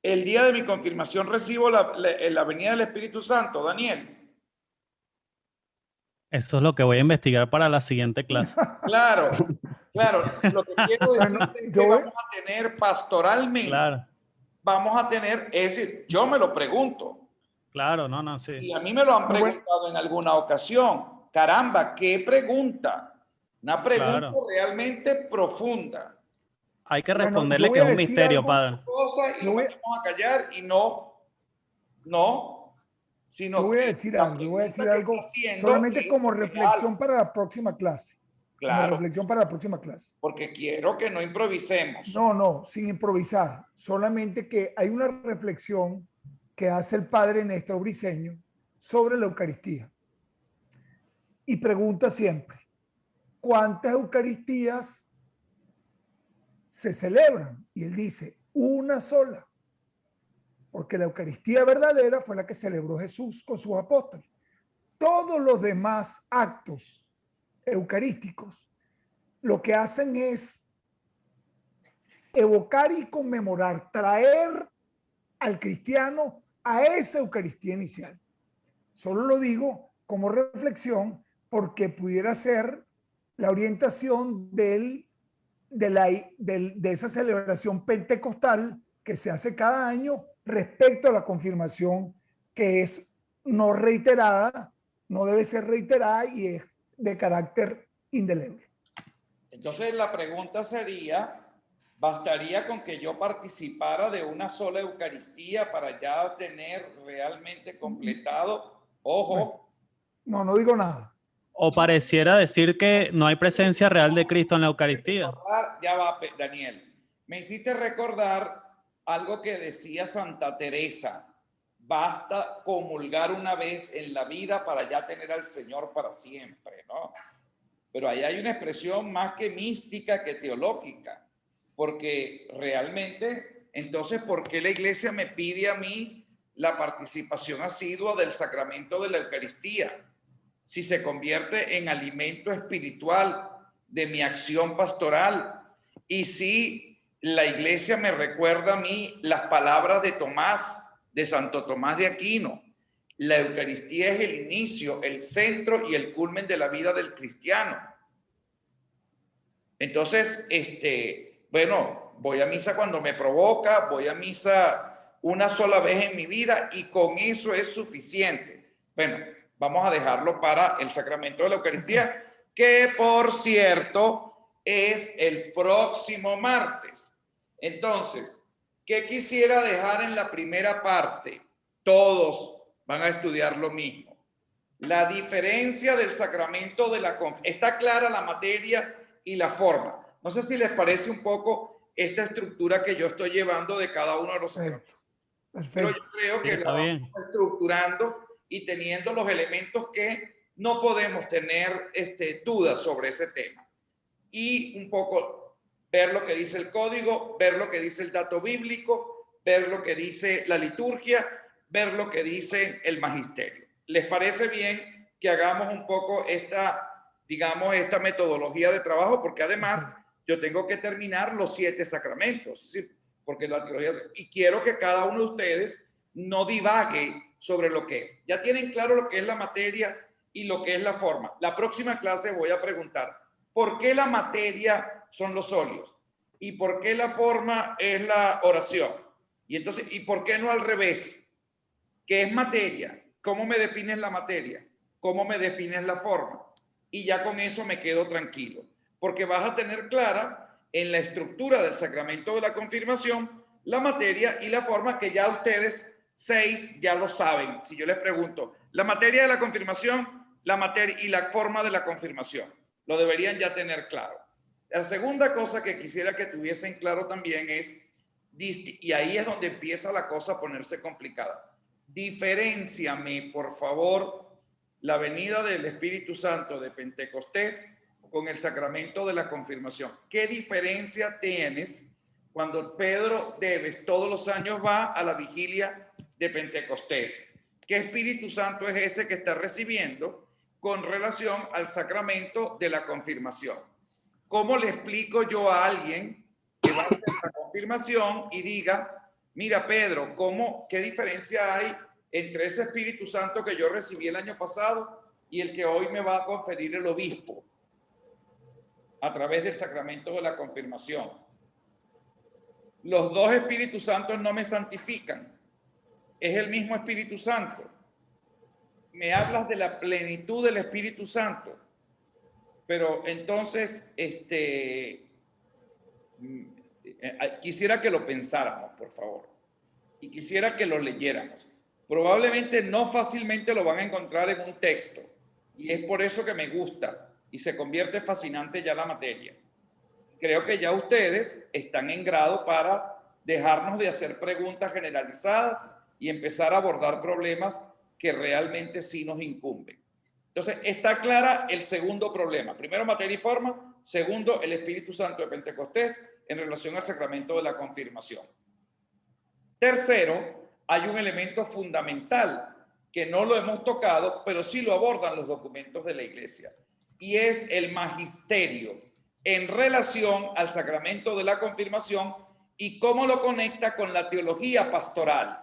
El día de mi confirmación recibo la venida del Espíritu Santo, Daniel. Eso es lo que voy a investigar para la siguiente clase. Claro, claro. Lo que quiero decir es que vamos a tener pastoralmente, Claro. vamos a tener, es decir, yo me lo pregunto. Claro, no, sí. Y a mí me lo han preguntado en alguna ocasión. Caramba, ¿qué pregunta? Una pregunta realmente profunda. Hay que responderle que es un misterio, padre. Y lo vamos a callar y no, sino yo voy a decir algo, solamente como reflexión para la próxima clase. Claro. Como reflexión para la próxima clase. Porque quiero que no improvisemos. No, sin improvisar. Solamente que hay una reflexión que hace el padre Néstor Briceño sobre la Eucaristía. Y pregunta siempre, ¿cuántas Eucaristías se celebran? Y él dice, una sola. Porque la Eucaristía verdadera fue la que celebró Jesús con sus apóstoles. Todos los demás actos eucarísticos lo que hacen es evocar y conmemorar, traer al cristiano a esa Eucaristía inicial. Solo lo digo como reflexión porque pudiera ser la orientación de esa celebración pentecostal que se hace cada año respecto a la confirmación, que es no reiterada, no debe ser reiterada y es de carácter indeleble. Entonces la pregunta sería, ¿bastaría con que yo participara de una sola Eucaristía para ya tener realmente completado? Ojo. No digo nada. O pareciera decir que no hay presencia real de Cristo en la Eucaristía. Ya va, Daniel. me hiciste recordar algo que decía Santa Teresa: basta comulgar una vez en la vida para ya tener al Señor para siempre, ¿no? Pero ahí hay una expresión más que mística que teológica, porque realmente, entonces, ¿por qué la Iglesia me pide a mí la participación asidua del sacramento de la Eucaristía? Si se convierte en alimento espiritual de mi acción pastoral, y si la Iglesia me recuerda a mí las palabras de Tomás, de Santo Tomás de Aquino: la Eucaristía es el inicio, el centro y el culmen de la vida del cristiano. Entonces, bueno, voy a misa cuando me provoca, voy a misa una sola vez en mi vida y con eso es suficiente. Bueno, vamos a dejarlo para el sacramento de la Eucaristía, que por cierto es el próximo martes. Entonces, ¿qué quisiera dejar en la primera parte? Todos van a estudiar lo mismo. La diferencia del sacramento de la confirmación. Está clara la materia y la forma. No sé si les parece un poco esta estructura que yo estoy llevando de cada uno de los sacramentos. Perfecto. Pero yo creo que la vamos estructurando y teniendo los elementos que no podemos tener dudas sobre ese tema. Y un poco ver lo que dice el código, ver lo que dice el dato bíblico, ver lo que dice la liturgia, ver lo que dice el magisterio. ¿Les parece bien que hagamos un poco esta, digamos, esta metodología de trabajo? Porque además yo tengo que terminar los 7 sacramentos, es decir, porque la teología, y quiero que cada uno de ustedes no divague sobre lo que es. Ya tienen claro lo que es la materia y lo que es la forma. La próxima clase voy a preguntar: ¿por qué la materia son los óleos? ¿Y por qué la forma es la oración? Y entonces, ¿y por qué no al revés? ¿Qué es materia? ¿Cómo me defines la materia? ¿Cómo me defines la forma? Y ya con eso me quedo tranquilo, porque vas a tener clara en la estructura del sacramento de la confirmación la materia y la forma, que ya ustedes 6 ya lo saben. Si yo les pregunto la materia de la confirmación, la materia y la forma de la confirmación, lo deberían ya tener claro. La segunda cosa que quisiera que tuviesen claro también es, y ahí es donde empieza la cosa a ponerse complicada: diferénciame, por favor, la venida del Espíritu Santo de Pentecostés con el sacramento de la confirmación. ¿Qué diferencia tienes cuando Pedro Debes todos los años va a la vigilia de Pentecostés? ¿Qué Espíritu Santo es ese que está recibiendo con relación al sacramento de la confirmación? ¿Cómo le explico yo a alguien que va a hacer la confirmación y diga: mira, Pedro, ¿qué diferencia hay entre ese Espíritu Santo que yo recibí el año pasado y el que hoy me va a conferir el obispo a través del sacramento de la confirmación? Los dos Espíritus Santos no me santifican, es el mismo Espíritu Santo. Me hablas de la plenitud del Espíritu Santo, pero entonces quisiera que lo pensáramos, por favor, y quisiera que lo leyéramos. Probablemente no fácilmente lo van a encontrar en un texto, y es por eso que me gusta y se convierte fascinante ya la materia. Creo que ya ustedes están en grado para dejarnos de hacer preguntas generalizadas y empezar a abordar problemas que realmente sí nos incumben. Entonces, está clara el segundo problema. Primero, materia y forma. Segundo, el Espíritu Santo de Pentecostés en relación al sacramento de la confirmación. Tercero, hay un elemento fundamental que no lo hemos tocado, pero sí lo abordan los documentos de la Iglesia, y es el magisterio en relación al sacramento de la confirmación y cómo lo conecta con la teología pastoral.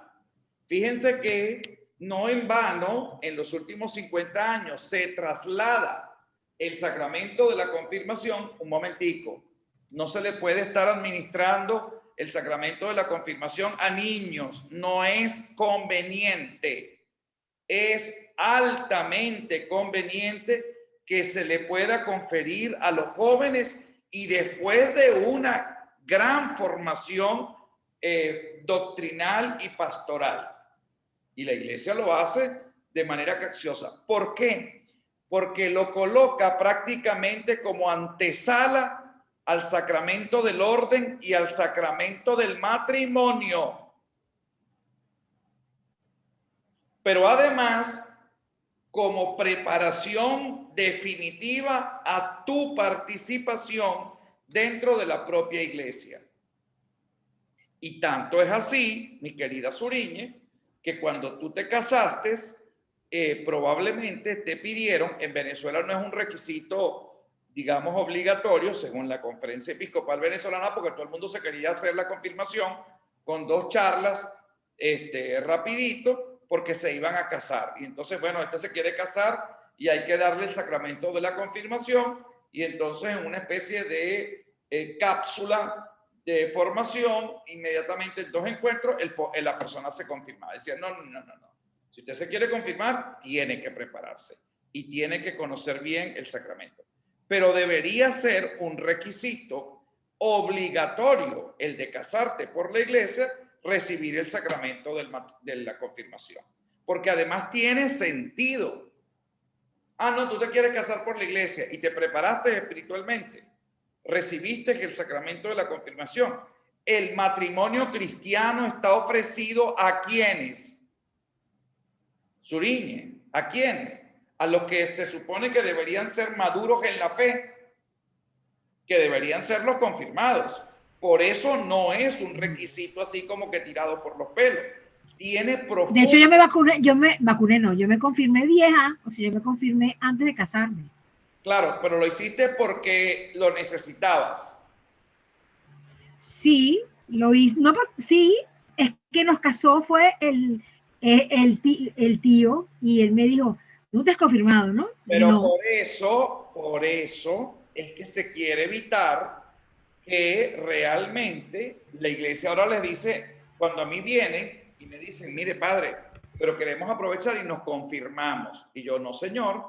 Fíjense que no en vano, en los últimos 50 años se traslada el sacramento de la confirmación. Un momentico, no se le puede estar administrando el sacramento de la confirmación a niños, no es conveniente. Es altamente conveniente que se le pueda conferir a los jóvenes y después de una gran formación doctrinal y pastoral. Y la Iglesia lo hace de manera capciosa. ¿Por qué? Porque lo coloca prácticamente como antesala al sacramento del orden y al sacramento del matrimonio. Pero además, como preparación definitiva a tu participación dentro de la propia iglesia. Y tanto es así, mi querida Suriñe, que cuando tú te casaste, probablemente te pidieron, en Venezuela no es un requisito, digamos, obligatorio, según la Conferencia Episcopal Venezolana, porque todo el mundo se quería hacer la confirmación con 2 charlas rapidito, porque se iban a casar. Y entonces, bueno, este se quiere casar y hay que darle el sacramento de la confirmación, y entonces en una especie de cápsula de formación, inmediatamente en 2 encuentros, la persona se confirmaba. Decía, no. Si usted se quiere confirmar, tiene que prepararse y tiene que conocer bien el sacramento. Pero debería ser un requisito obligatorio el de casarte por la iglesia, recibir el sacramento de la confirmación. Porque además tiene sentido. Ah, no, tú te quieres casar por la iglesia y te preparaste espiritualmente. Recibiste el sacramento de la confirmación. El matrimonio cristiano está ofrecido ¿a quiénes? Suriñe, ¿a quiénes? A los que se supone que deberían ser maduros en la fe, que deberían ser los confirmados. Por eso no es un requisito así como que tirado por los pelos. Tiene profundo... De hecho, yo me confirmé vieja, o sea, yo me confirmé antes de casarme. Claro, pero lo hiciste porque lo necesitabas. Sí, lo hice. No, sí, es que nos casó fue el tío, y él me dijo, no te has confirmado, ¿no? Pero no. por eso es que se quiere evitar que realmente la iglesia ahora les dice, cuando a mí vienen y me dicen, mire padre, pero queremos aprovechar y nos confirmamos. Y yo, no señor,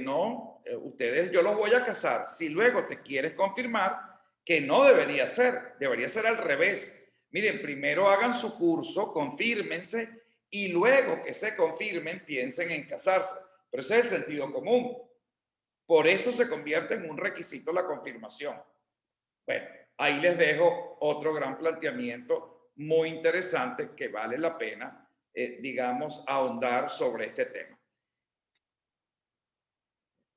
no, ustedes, yo los voy a casar. Si luego te quieres confirmar, que no debería ser al revés. Miren, primero hagan su curso, confírmense y luego que se confirmen piensen en casarse. Pero ese es el sentido común. Por eso se convierte en un requisito la confirmación. Bueno, ahí les dejo otro gran planteamiento muy interesante que vale la pena, digamos, ahondar sobre este tema.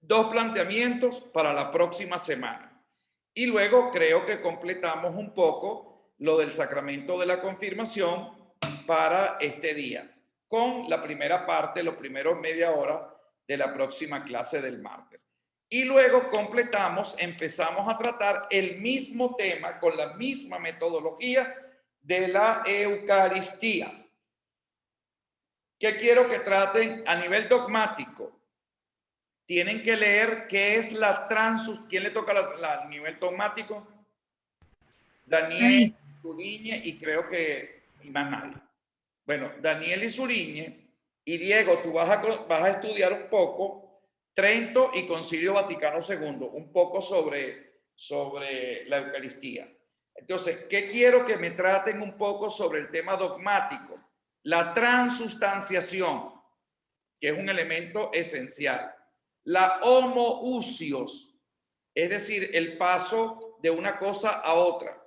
2 planteamientos para la próxima semana. Y luego creo que completamos un poco lo del sacramento de la confirmación para este día, con la primera parte, los primeros media hora de la próxima clase del martes. Y luego empezamos a tratar el mismo tema con la misma metodología de la Eucaristía. ¿Qué quiero que traten a nivel dogmático? Tienen que leer qué es la transustanciación. ¿Quién le toca a nivel dogmático? Daniel, Suriñe y creo que más nadie. Bueno, Daniel y Suriñe y Diego, tú vas a estudiar un poco Trento y Concilio Vaticano II, un poco sobre la Eucaristía. Entonces, ¿qué quiero que me traten un poco sobre el tema dogmático? La transustanciación, que es un elemento esencial. La homoousios, es decir, el paso de una cosa a otra.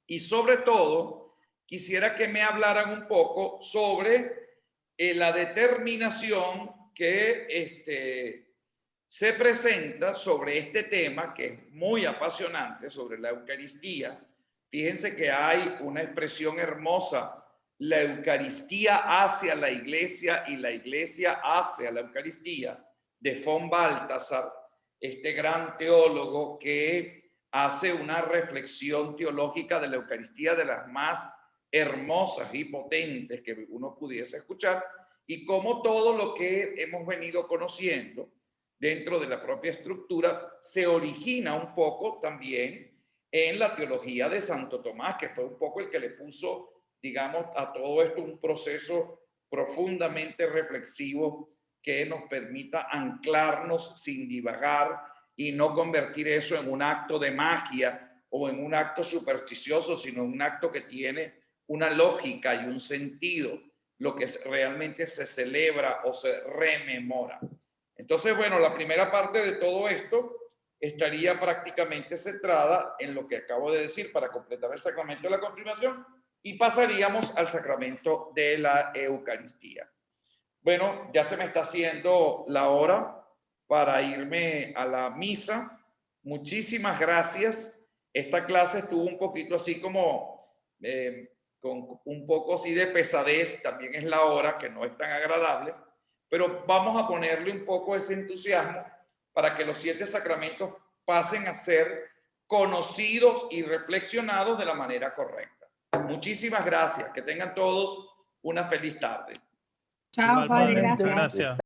Y sobre todo, quisiera que me hablaran un poco sobre la determinación que se presenta sobre este tema, que es muy apasionante, sobre la Eucaristía. Fíjense que hay una expresión hermosa, la Eucaristía hacia la Iglesia y la Iglesia hacia la Eucaristía, de von Balthasar, este gran teólogo que hace una reflexión teológica de la Eucaristía de las más hermosas y potentes que uno pudiese escuchar, y como todo lo que hemos venido conociendo dentro de la propia estructura se origina un poco también en la teología de Santo Tomás, que fue un poco el que le puso, digamos, a todo esto un proceso profundamente reflexivo que nos permita anclarnos sin divagar y no convertir eso en un acto de magia o en un acto supersticioso, sino en un acto que tiene una lógica y un sentido, lo que realmente se celebra o se rememora. Entonces, bueno, la primera parte de todo esto estaría prácticamente centrada en lo que acabo de decir para completar el sacramento de la confirmación y pasaríamos al sacramento de la Eucaristía. Bueno, ya se me está haciendo la hora para irme a la misa. Muchísimas gracias. Esta clase estuvo un poquito así como con un poco así de pesadez, también es la hora que no es tan agradable, pero vamos a ponerle un poco ese entusiasmo para que los 7 sacramentos pasen a ser conocidos y reflexionados de la manera correcta. Muchísimas gracias. Que tengan todos una feliz tarde. Chao, Igual, padre, padre, gracias. muchas gracias.